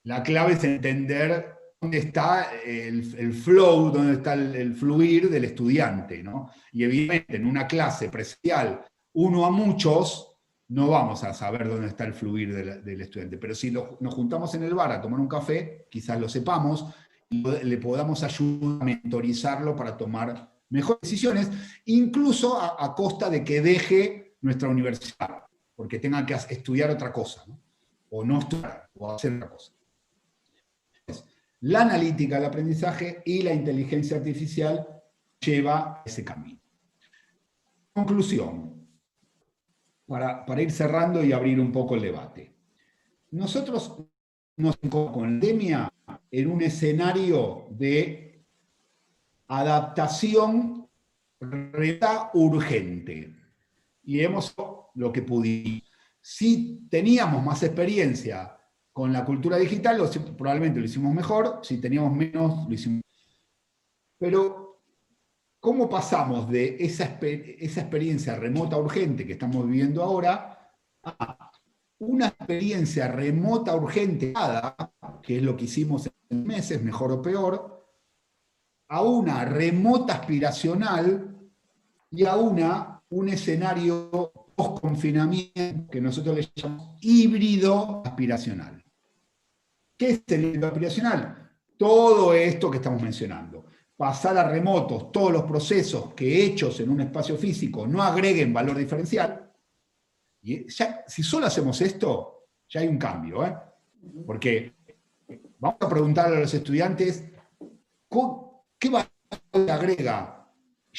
la clave es entender dónde está el flow, dónde está el fluir del estudiante, ¿no? Y evidentemente en una clase presencial, uno a muchos, no vamos a saber dónde está el fluir del estudiante, pero si nos juntamos en el bar a tomar un café, quizás lo sepamos, y le podamos ayudar a mentorizarlo para tomar mejores decisiones, incluso a costa de que deje nuestra universidad, porque tenga que estudiar otra cosa, ¿no? O no estudiar, o hacer otra cosa. La analítica del aprendizaje y la inteligencia artificial lleva ese camino. Conclusión, para ir cerrando y abrir un poco el debate. Nosotros nos encontramos con la pandemia en un escenario de adaptación urgente. Y hemos hecho lo que pudimos. Si teníamos más experiencia con la cultura digital, probablemente lo hicimos mejor. Si teníamos menos, lo hicimos. Pero, ¿cómo pasamos de esa experiencia remota urgente que estamos viviendo ahora a una experiencia remota urgente, que es lo que hicimos en meses, mejor o peor, a una remota aspiracional y a un escenario post-confinamiento que nosotros le llamamos híbrido aspiracional? ¿Qué es el híbrido aspiracional? Todo esto que estamos mencionando. Pasar a remotos todos los procesos que hechos en un espacio físico no agreguen valor diferencial. Y ya, si solo hacemos esto, ya hay un cambio, ¿eh? Porque vamos a preguntarle a los estudiantes qué valor agrega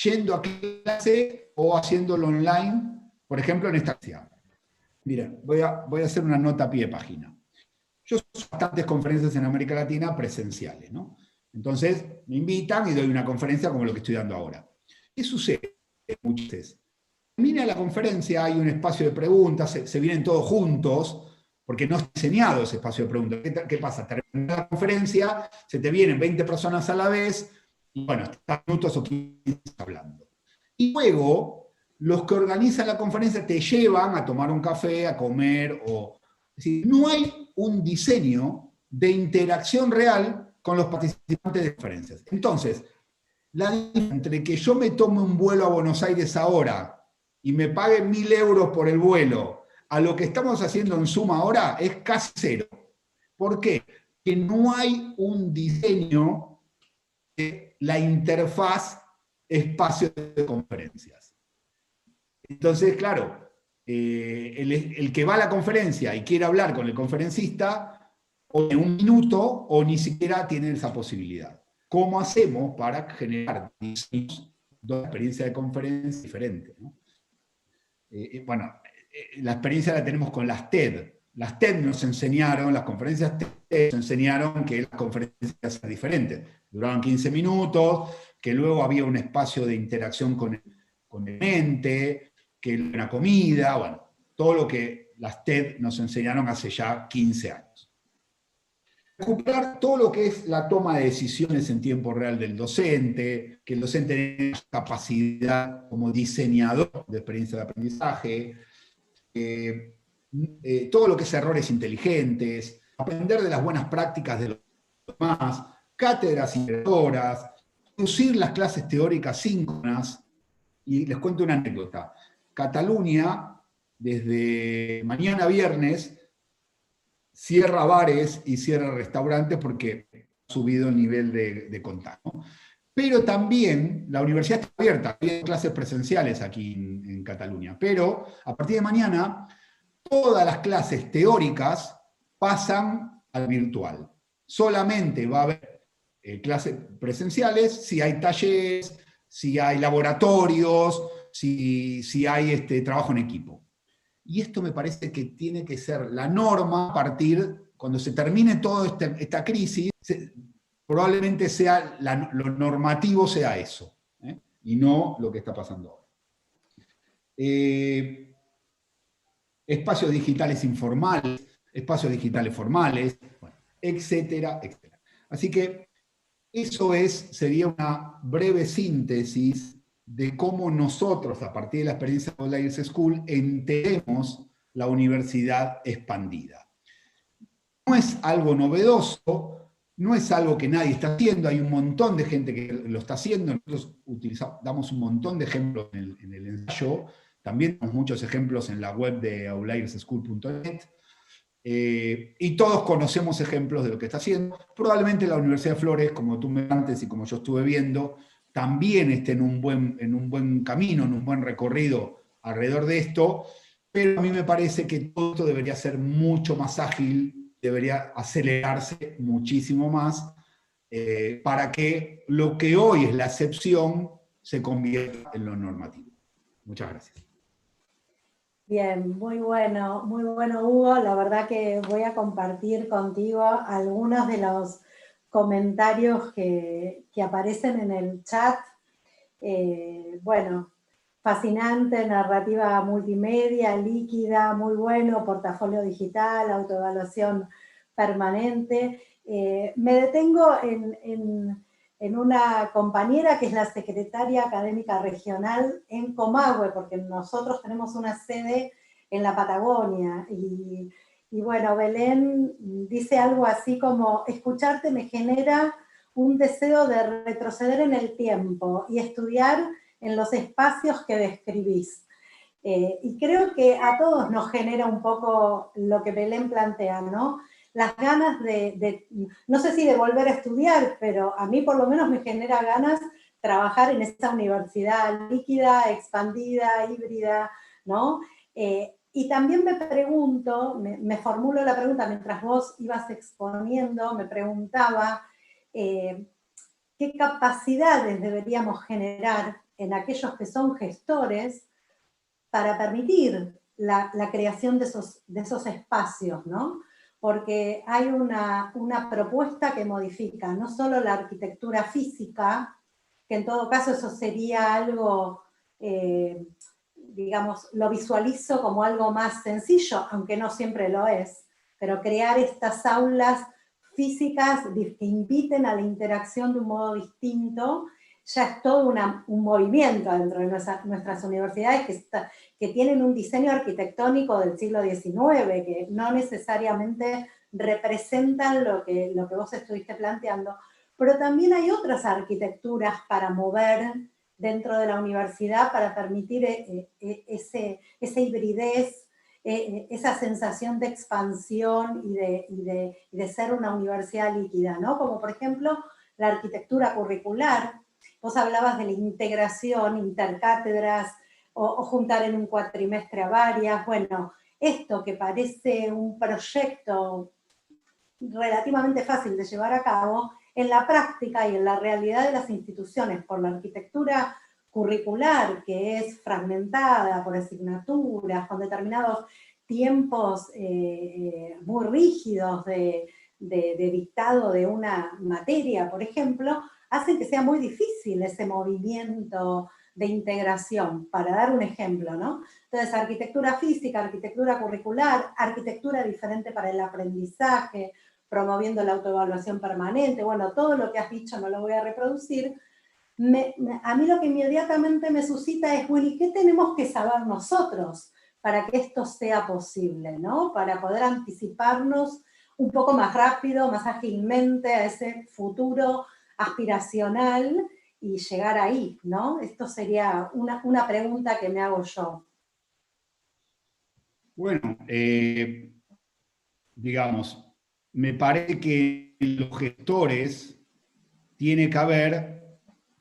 yendo a clase o haciéndolo online, por ejemplo, en esta actividad. Miren, voy a hacer una nota a pie de página. Yo soy bastantes conferencias en América Latina presenciales, ¿no? Entonces me invitan y doy una conferencia como lo que estoy dando ahora. ¿Qué sucede? Muchas veces, termina la conferencia, hay un espacio de preguntas, se vienen todos juntos, porque no está diseñado ese espacio de preguntas. ¿Qué pasa? Termina la conferencia, se te vienen 20 personas a la vez, y bueno, están minutos o 15 hablando. Y luego, los que organizan la conferencia te llevan a tomar un café, a comer, es decir, no hay un diseño de interacción real con los participantes de conferencias. Entonces, la diferencia entre que yo me tome un vuelo a Buenos Aires ahora y me paguen 1.000 euros por el vuelo, a lo que estamos haciendo en Zoom ahora, es casi cero. ¿Por qué? Que no hay un diseño de la interfaz espacio de conferencias. Entonces, claro, el que va a la conferencia y quiere hablar con el conferencista, o en un minuto, o ni siquiera tiene esa posibilidad. ¿Cómo hacemos para generar una experiencia de conferencia diferente, ¿no? Bueno, la experiencia la tenemos con las TED. Las TED nos enseñaron, las conferencias TED nos enseñaron que las conferencias eran diferentes. Duraban 15 minutos, que luego había un espacio de interacción con el mente, que una comida, bueno, todo lo que las TED nos enseñaron hace ya 15 años. Recuperar todo lo que es la toma de decisiones en tiempo real del docente, que el docente tenga capacidad como diseñador de experiencia de aprendizaje, todo lo que es errores inteligentes, aprender de las buenas prácticas de los demás, cátedras integradoras, reducir las clases teóricas síncronas. Y les cuento una anécdota. Cataluña, desde mañana viernes, cierra bares y cierra restaurantes porque ha subido el nivel de contagio. Pero también la universidad está abierta, hay clases presenciales aquí en Cataluña, pero a partir de mañana todas las clases teóricas pasan al virtual. Solamente va a haber clases presenciales si hay talleres, si hay laboratorios, si hay trabajo en equipo. Y esto me parece que tiene que ser la norma a cuando se termine toda esta crisis, probablemente sea lo normativo sea eso, y no lo que está pasando ahora. Espacios digitales informales, espacios digitales formales, bueno, etcétera, etcétera. Así que eso sería una breve síntesis de cómo nosotros, a partir de la experiencia de Outliers School, entendemos la universidad expandida. No es algo novedoso, no es algo que nadie está haciendo, hay un montón de gente que lo está haciendo, nosotros damos un montón de ejemplos en el ensayo, también tenemos muchos ejemplos en la web de outliersschool.net, y todos conocemos ejemplos de lo que está haciendo. Probablemente la Universidad de Flores, como tú me antes y como yo estuve viendo, también esté en un buen camino, en un buen recorrido alrededor de esto, pero a mí me parece que todo esto debería ser mucho más ágil, debería acelerarse muchísimo más, para que lo que hoy es la excepción se convierta en lo normativo. Muchas gracias. Bien, muy bueno, Hugo. La verdad que voy a compartir contigo algunos de los comentarios que aparecen en el chat. Bueno, fascinante, narrativa multimedia, líquida, muy bueno, portafolio digital, autoevaluación permanente. Me detengo en una compañera que es la secretaria académica regional en Comahue, porque nosotros tenemos una sede en la Patagonia. Y bueno, Belén dice algo así como, escucharte me genera un deseo de retroceder en el tiempo y estudiar en los espacios que describís. Y creo que a todos nos genera un poco lo que Belén plantea, ¿no? Las ganas no sé si de volver a estudiar, pero a mí por lo menos me genera ganas trabajar en esta universidad líquida, expandida, híbrida, ¿no? Y también me pregunto, me formulo la pregunta mientras vos ibas exponiendo, me preguntaba qué capacidades deberíamos generar en aquellos que son gestores para permitir la creación de esos espacios, ¿no? Porque hay una propuesta que modifica no solo la arquitectura física, que en todo caso eso sería algo, digamos, lo visualizo como algo más sencillo, aunque no siempre lo es, pero crear estas aulas físicas que inviten a la interacción de un modo distinto, ya es todo un movimiento dentro de nuestras universidades que tienen un diseño arquitectónico del siglo XIX, que no necesariamente representan lo que vos estuviste planteando, pero también hay otras arquitecturas para mover dentro de la universidad para permitir esa hibridez, esa sensación de expansión y de ser una universidad líquida, ¿no? Como por ejemplo la arquitectura curricular. Vos hablabas de la integración, intercátedras, o juntar en un cuatrimestre a varias. Bueno, esto que parece un proyecto relativamente fácil de llevar a cabo, en la práctica y en la realidad de las instituciones, por la arquitectura curricular, que es fragmentada por asignaturas, con determinados tiempos muy rígidos de dictado de una materia, por ejemplo, hacen que sea muy difícil ese movimiento de integración, para dar un ejemplo, ¿no? Entonces, arquitectura física, arquitectura curricular, arquitectura diferente para el aprendizaje, promoviendo la autoevaluación permanente, bueno, todo lo que has dicho no lo voy a reproducir. A mí lo que inmediatamente me suscita es, bueno, ¿y qué tenemos que saber nosotros para que esto sea posible, ¿no? Para poder anticiparnos un poco más rápido, más ágilmente a ese futuro aspiracional y llegar ahí, ¿no? Esto sería una pregunta que me hago yo. Bueno, digamos, me parece que en los gestores tiene que haber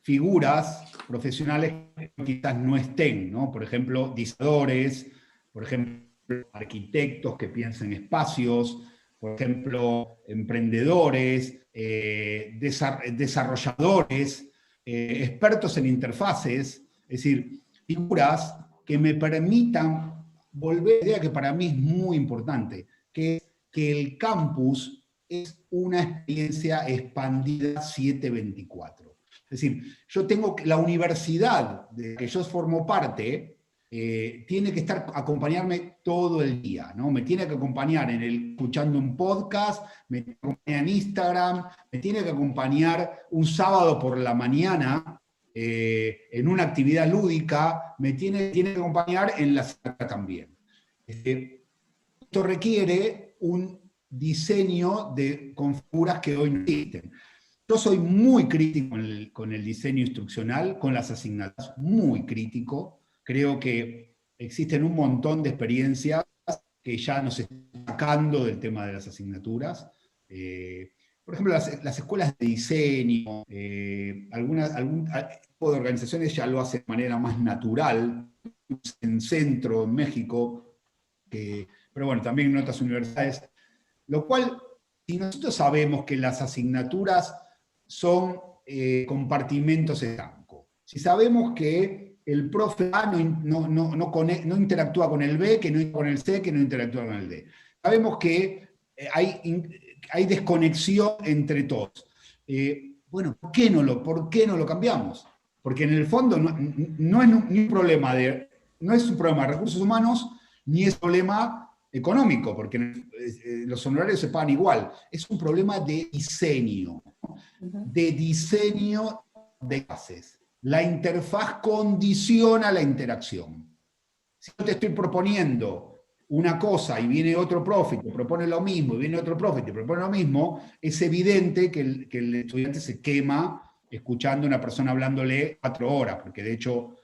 figuras profesionales que quizás no estén, ¿no? Por ejemplo, diseñadores, por ejemplo, arquitectos que piensen espacios, por ejemplo, emprendedores, desarrolladores, expertos en interfaces, es decir, figuras que me permitan volver a la idea que para mí es muy importante, que es que el campus es una experiencia expandida 7/24. Es decir, yo tengo la universidad de la que yo formo parte, tiene que acompañarme todo el día, ¿no? Me tiene que acompañar escuchando un podcast, me tiene que acompañar en Instagram, me tiene que acompañar un sábado por la mañana en una actividad lúdica, me tiene que acompañar en la semana también. Esto requiere un diseño con figuras que hoy no existen. Yo soy muy crítico con el diseño instruccional, con las asignaturas, muy crítico. Creo que existen un montón de experiencias que ya nos están sacando del tema de las asignaturas. Por ejemplo, las escuelas de diseño, algún tipo de organizaciones ya lo hacen de manera más natural, en Centro, en México, pero bueno, también en otras universidades. Lo cual, si nosotros sabemos que las asignaturas son compartimentos estancos, si sabemos que el profe A no interactúa con el B, que no interactúa con el C, que no interactúa con el D, sabemos que hay desconexión entre todos. Bueno, ¿por qué no lo cambiamos? Porque en el fondo no es un problema no es un problema de recursos humanos, ni es un problema económico, porque los honorarios se pagan igual. Es un problema de diseño, de clases. La interfaz condiciona la interacción. Si yo te estoy proponiendo una cosa y viene otro profe y te propone lo mismo, y viene otro profe y te propone lo mismo, es evidente que el estudiante se quema escuchando a una persona hablándole 4 horas, porque de hecho,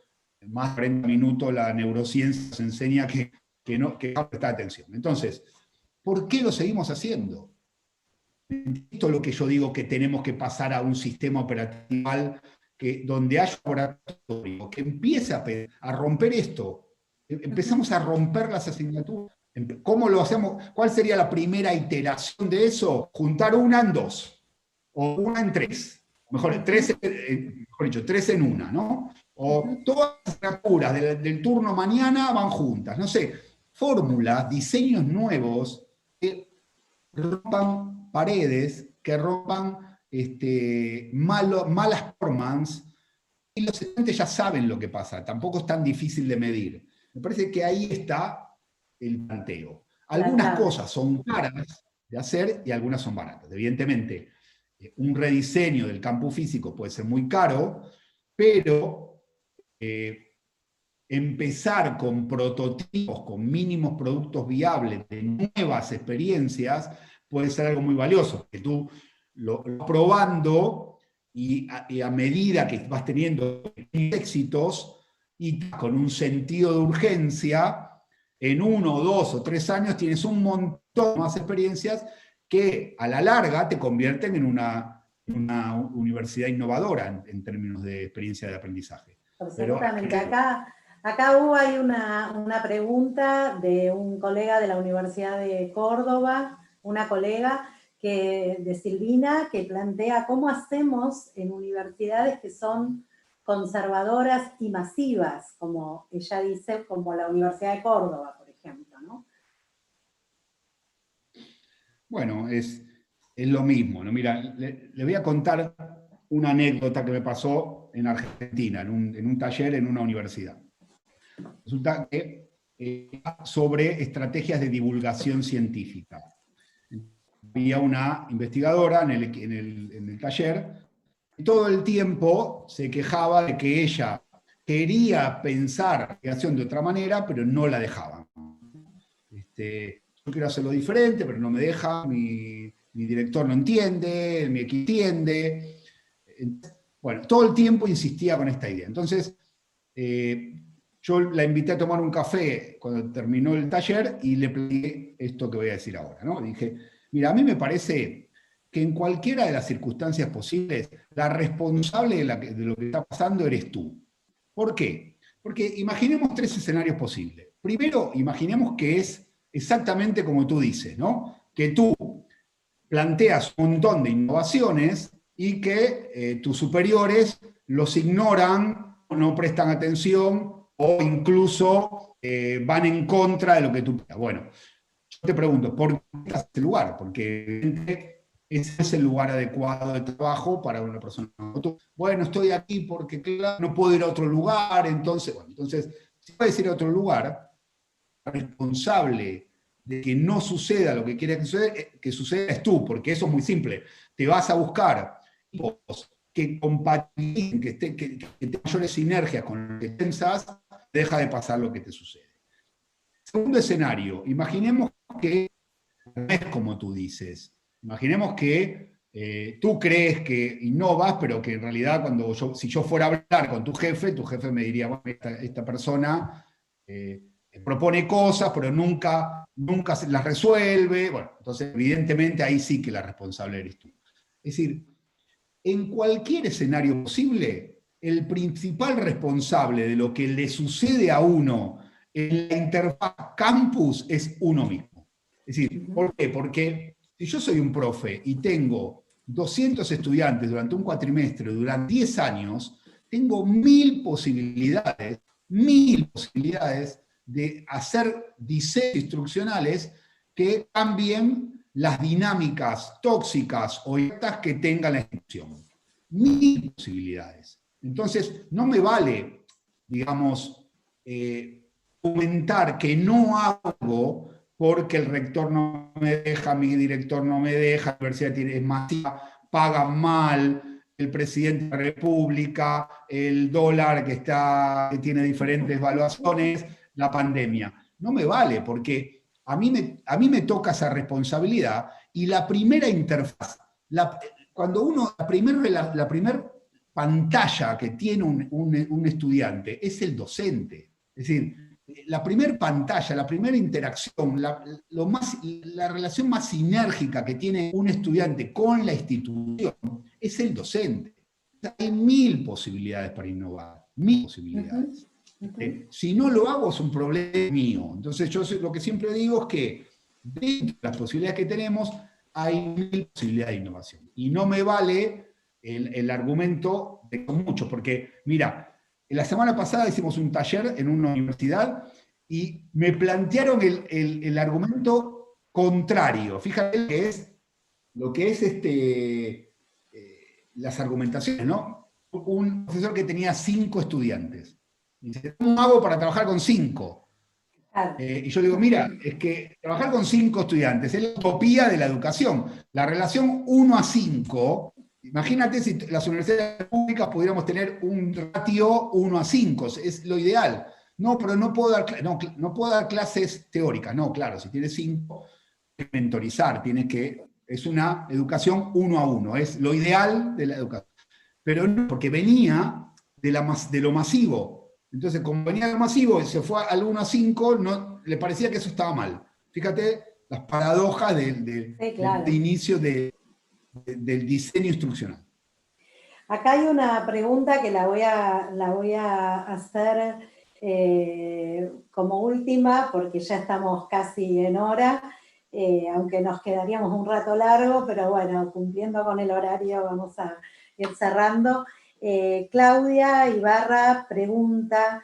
más de 40 minutos la neurociencia nos enseña que no prestar atención. Entonces, ¿por qué lo seguimos haciendo? Esto es lo que yo digo, que tenemos que pasar a un sistema operativo donde haya un laboratorio que empiece a romper esto. Empezamos a romper las asignaturas. ¿Cómo lo hacemos? ¿Cuál sería la primera iteración de eso? Juntar una en 2, o una en 3. Mejor dicho, 3 en una, ¿no? O todas las asignaturas del turno mañana van juntas. No sé, fórmulas, diseños nuevos que rompan paredes, que rompan malas performances, y los estudiantes ya saben lo que pasa, tampoco es tan difícil de medir. Me parece que ahí está el planteo. Algunas cosas son caras de hacer y algunas son baratas. Evidentemente, un rediseño del campus físico puede ser muy caro, pero empezar con prototipos, con mínimos productos viables de nuevas experiencias, puede ser algo muy valioso, que tú lo probando y a medida que vas teniendo éxitos y con un sentido de urgencia, en 1, 2 o 3 años tienes un montón más experiencias que a la larga te convierten en una universidad innovadora en términos de experiencia de aprendizaje. Absolutamente. Acá hubo ahí una pregunta de un colega de la Universidad de Córdoba, una colega de Silvina, que plantea cómo hacemos en universidades que son conservadoras y masivas, como ella dice, como la Universidad de Córdoba, por ejemplo, ¿no? Bueno, es lo mismo, ¿no? Mira, le voy a contar una anécdota que me pasó en Argentina, en un taller en una universidad. Resulta que sobre estrategias de divulgación científica. Había una investigadora en el taller, y todo el tiempo se quejaba de que ella quería pensar la investigación de otra manera, pero no la dejaban. Yo quiero hacerlo diferente, pero no me deja, mi director no entiende, mi equipo entiende. Bueno, todo el tiempo insistía con esta idea. Entonces, yo la invité a tomar un café cuando terminó el taller y le planteé esto que voy a decir ahora, ¿no? Dije, mira, a mí me parece que en cualquiera de las circunstancias posibles, la responsable de lo que está pasando eres tú. ¿Por qué? Porque imaginemos 3 escenarios posibles. Primero, imaginemos que es exactamente como tú dices, ¿no? Que tú planteas un montón de innovaciones y que tus superiores los ignoran, no prestan atención o incluso van en contra de lo que tú piensas. Bueno, yo te pregunto, ¿por qué estás en ese lugar? Porque ese es el lugar adecuado de trabajo para una persona como tú. Bueno, estoy aquí porque, claro, no puedo ir a otro lugar, entonces, bueno, entonces, si puedes ir a otro lugar, responsable de que no suceda lo que quieres que suceda es tú, porque eso es muy simple. Te vas a buscar equipos que compatibilicen, que tengan mayores sinergias con lo que piensas, deja de pasar lo que te sucede. Segundo escenario, imaginemos que no es como tú dices. Imaginemos que tú crees que innovas, pero que en realidad si yo fuera a hablar con tu jefe me diría, bueno, esta persona propone cosas, pero nunca las resuelve. Bueno, entonces evidentemente ahí sí que la responsable eres tú. Es decir, en cualquier escenario posible, el principal responsable de lo que le sucede a uno en la interfaz campus es uno mismo. Es decir, ¿por qué? Porque si yo soy un profe y tengo 200 estudiantes durante un cuatrimestre, durante 10 años, tengo 1000 posibilidades de hacer diseños instruccionales que cambien las dinámicas tóxicas o directas que tenga la institución. 1000 posibilidades. Entonces, no me vale, digamos, comentar que no hago porque el rector no me deja, mi director no me deja, la universidad es masiva, pagan mal, el presidente de la República, el dólar que tiene diferentes valuaciones, la pandemia. No me vale, porque a mí me toca esa responsabilidad y la primera interfaz, cuando la primera pantalla que tiene un estudiante es el docente. Es decir, la primera pantalla, la primera interacción, la relación más sinérgica que tiene un estudiante con la institución es el docente. Hay 1000 posibilidades para innovar, 1000 posibilidades. Si no lo hago es un problema mío. Entonces yo lo que siempre digo es que dentro de las posibilidades que tenemos hay 1000 posibilidades de innovación. Y no me vale el argumento de mucho, porque mira, la semana pasada hicimos un taller en una universidad y me plantearon el argumento contrario. Fíjate lo que es las argumentaciones, ¿no? Un profesor que tenía 5 estudiantes. Dice, ¿cómo hago para trabajar con 5? Y yo le digo, mira, es que trabajar con 5 estudiantes es la utopía de la educación. La relación 1 a 5, imagínate si las universidades públicas pudiéramos tener un ratio 1 a 5, es lo ideal. No, pero no puedo dar clases teóricas. No, claro, si tienes 5, tienes que mentorizar, es una educación 1 a 1, es lo ideal de la educación. Pero no, porque venía de lo masivo. Entonces, como venía de lo masivo y se fue al 1 a 5, le parecía que eso estaba mal. Fíjate las paradojas del inicio del diseño instruccional. Acá hay una pregunta que la voy a hacer como última, porque ya estamos casi en hora, aunque nos quedaríamos un rato largo, pero bueno, cumpliendo con el horario vamos a ir cerrando. Claudia Ibarra pregunta,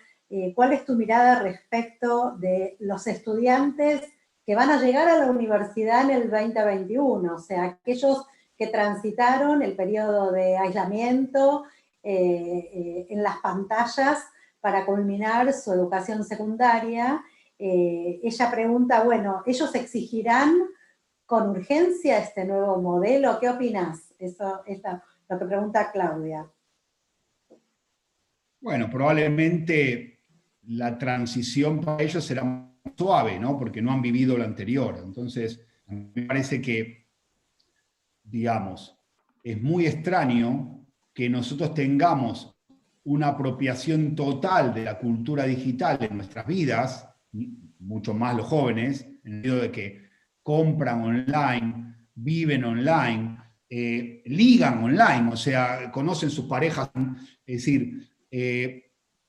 ¿cuál es tu mirada respecto de los estudiantes que van a llegar a la universidad en el 2021? O sea, aquellos que transitaron el periodo de aislamiento en las pantallas para culminar su educación secundaria. Ella pregunta, bueno, ¿ellos exigirán con urgencia este nuevo modelo? ¿Qué opinás? Eso es lo que pregunta Claudia. Bueno, probablemente la transición para ellos será más suave, ¿no? Porque no han vivido lo anterior. Entonces, me parece que, digamos, es muy extraño que nosotros tengamos una apropiación total de la cultura digital en nuestras vidas, mucho más los jóvenes, en el sentido de que compran online, viven online, ligan online, o sea, conocen sus parejas, es decir,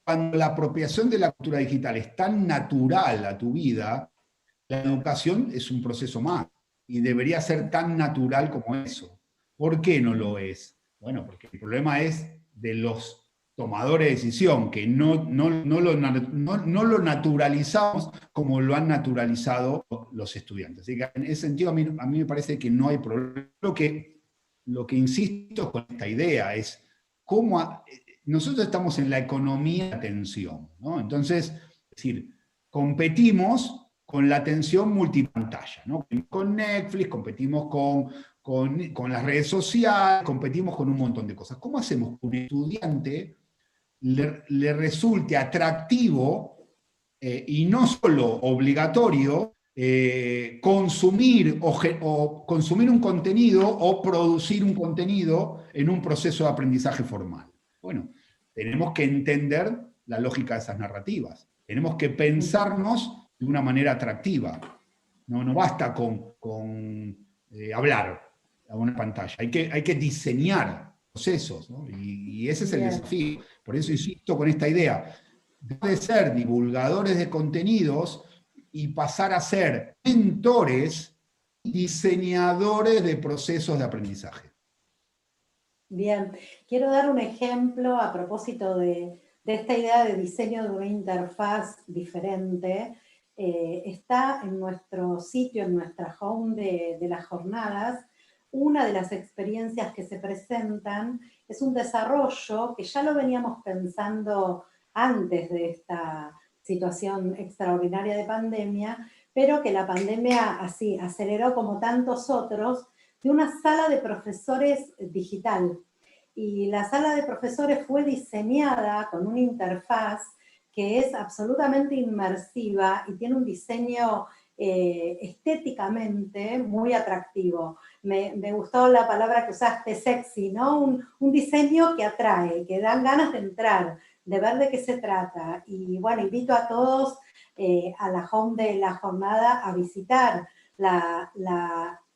cuando la apropiación de la cultura digital es tan natural a tu vida, la educación es un proceso más y debería ser tan natural como eso. ¿Por qué no lo es? Bueno, porque el problema es de los tomadores de decisión, que no lo naturalizamos como lo han naturalizado los estudiantes. Así que en ese sentido a mí me parece que no hay problema. Lo que insisto con esta idea es cómo nosotros estamos en la economía de la atención, ¿no? Entonces, es decir, competimos con la atención multipantalla, ¿no? Con Netflix, competimos con las redes sociales, competimos con un montón de cosas. ¿Cómo hacemos que un estudiante le resulte atractivo y no solo obligatorio consumir un contenido o producir un contenido en un proceso de aprendizaje formal? Bueno, tenemos que entender la lógica de esas narrativas. Tenemos que pensarnos de una manera atractiva. No basta con hablar a una pantalla. Hay que diseñar procesos, ¿no? Y ese es el desafío. Por eso insisto con esta idea de ser divulgadores de contenidos y pasar a ser mentores, diseñadores de procesos de aprendizaje. Bien, quiero dar un ejemplo a propósito de esta idea de diseño de una interfaz diferente. Está en nuestro sitio, en nuestra home de las jornadas. Una de las experiencias que se presentan es un desarrollo que ya lo veníamos pensando antes de esta situación extraordinaria de pandemia, pero que la pandemia así aceleró como tantos otros, de una sala de profesores digital. Y la sala de profesores fue diseñada con una interfaz que es absolutamente inmersiva y tiene un diseño estéticamente muy atractivo. Me gustó la palabra que usaste, sexy, ¿no? Un diseño que atrae, que dan ganas de entrar, de ver de qué se trata. Y bueno, invito a todos a la home de la jornada a visitar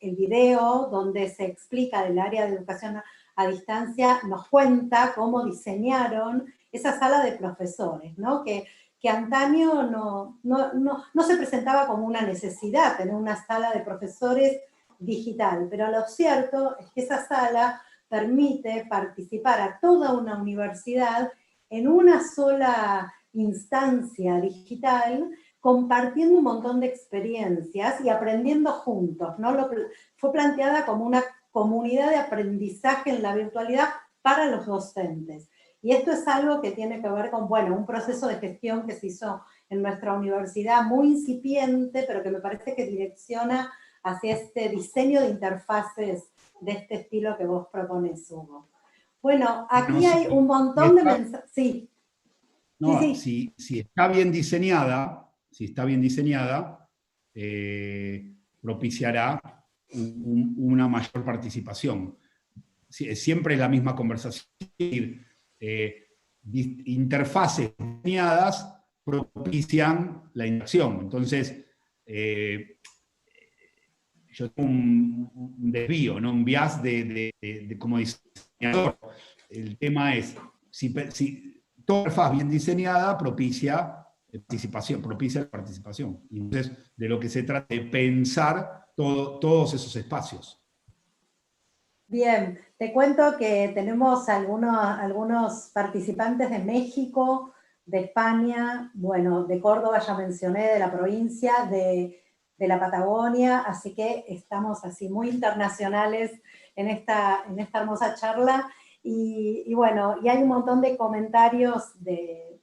el video donde se explica del área de educación a distancia, nos cuenta cómo diseñaron esa sala de profesores, ¿no? Que antaño no se presentaba como una necesidad tener una sala de profesores digital, pero lo cierto es que esa sala permite participar a toda una universidad en una sola instancia digital, compartiendo un montón de experiencias y aprendiendo juntos, ¿no? Fue planteada como una comunidad de aprendizaje en la virtualidad para los docentes. Y esto es algo que tiene que ver con, bueno, un proceso de gestión que se hizo en nuestra universidad muy incipiente, pero que me parece que direcciona hacia este diseño de interfaces de este estilo que vos propones, Hugo. Bueno, aquí hay un montón de mensajes. Sí. No, sí. Si está bien diseñada, propiciará una mayor participación. Siempre es la misma conversación. Interfaces diseñadas propician la interacción. Entonces, yo tengo un desvío, ¿no? Un bias como diseñador. El tema es, si toda interfaz bien diseñada propicia la participación. Y entonces, de lo que se trata de pensar todos esos espacios. Bien, te cuento que tenemos algunos participantes de México, de España, bueno, de Córdoba ya mencioné, de la provincia, de la Patagonia, así que estamos así muy internacionales esta hermosa charla. Y bueno, y hay un montón de comentarios de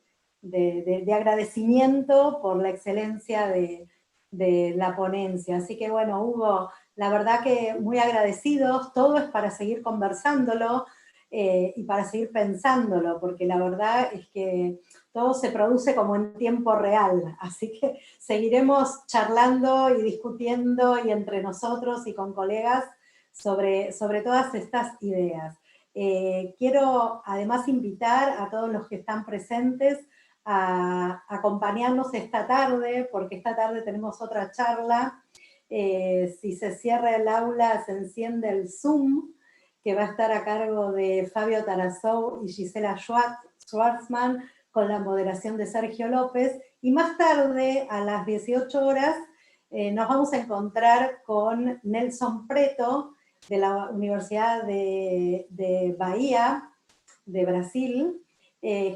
agradecimiento por la excelencia de la ponencia. Así que bueno, Hugo, la verdad que muy agradecidos, todo es para seguir conversándolo y para seguir pensándolo, porque la verdad es que todo se produce como en tiempo real, así que seguiremos charlando y discutiendo y entre nosotros y con colegas sobre todas estas ideas. Quiero además invitar a todos los que están presentes a acompañarnos esta tarde, porque esta tarde tenemos otra charla. Si se cierra el aula, se enciende el Zoom, que va a estar a cargo de Fabio Tarazou y Gisela Schwartzman, con la moderación de Sergio López. Y más tarde, a las 18 horas, nos vamos a encontrar con Nelson Preto, de la Universidad de Bahía, de Brasil,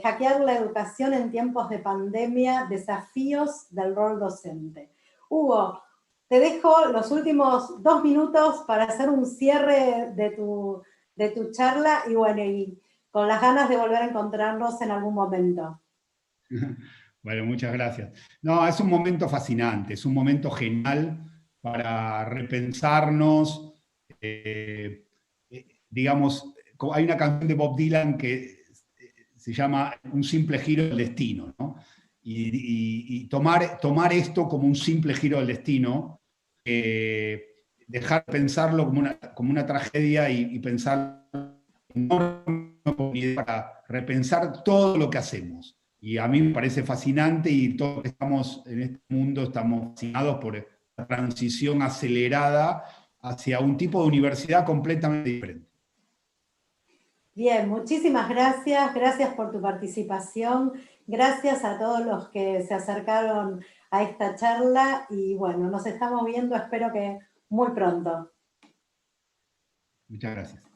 hackear la educación en tiempos de pandemia, desafíos del rol docente. Hugo, te dejo los últimos 2 minutos para hacer un cierre de tu charla y bueno, y con las ganas de volver a encontrarnos en algún momento. Bueno, muchas gracias. No, es un momento fascinante, es un momento genial para repensarnos. Digamos, hay una canción de Bob Dylan que se llama Un simple giro del destino, ¿no? Y tomar esto como un simple giro del destino, dejar de pensarlo como una tragedia y pensar para repensar todo lo que hacemos. Y a mí me parece fascinante y todos los que estamos en este mundo estamos fascinados por la transición acelerada hacia un tipo de universidad completamente diferente. Bien, muchísimas gracias. Gracias por tu participación. Gracias a todos los que se acercaron a esta charla y bueno, nos estamos viendo, espero que muy pronto. Muchas gracias.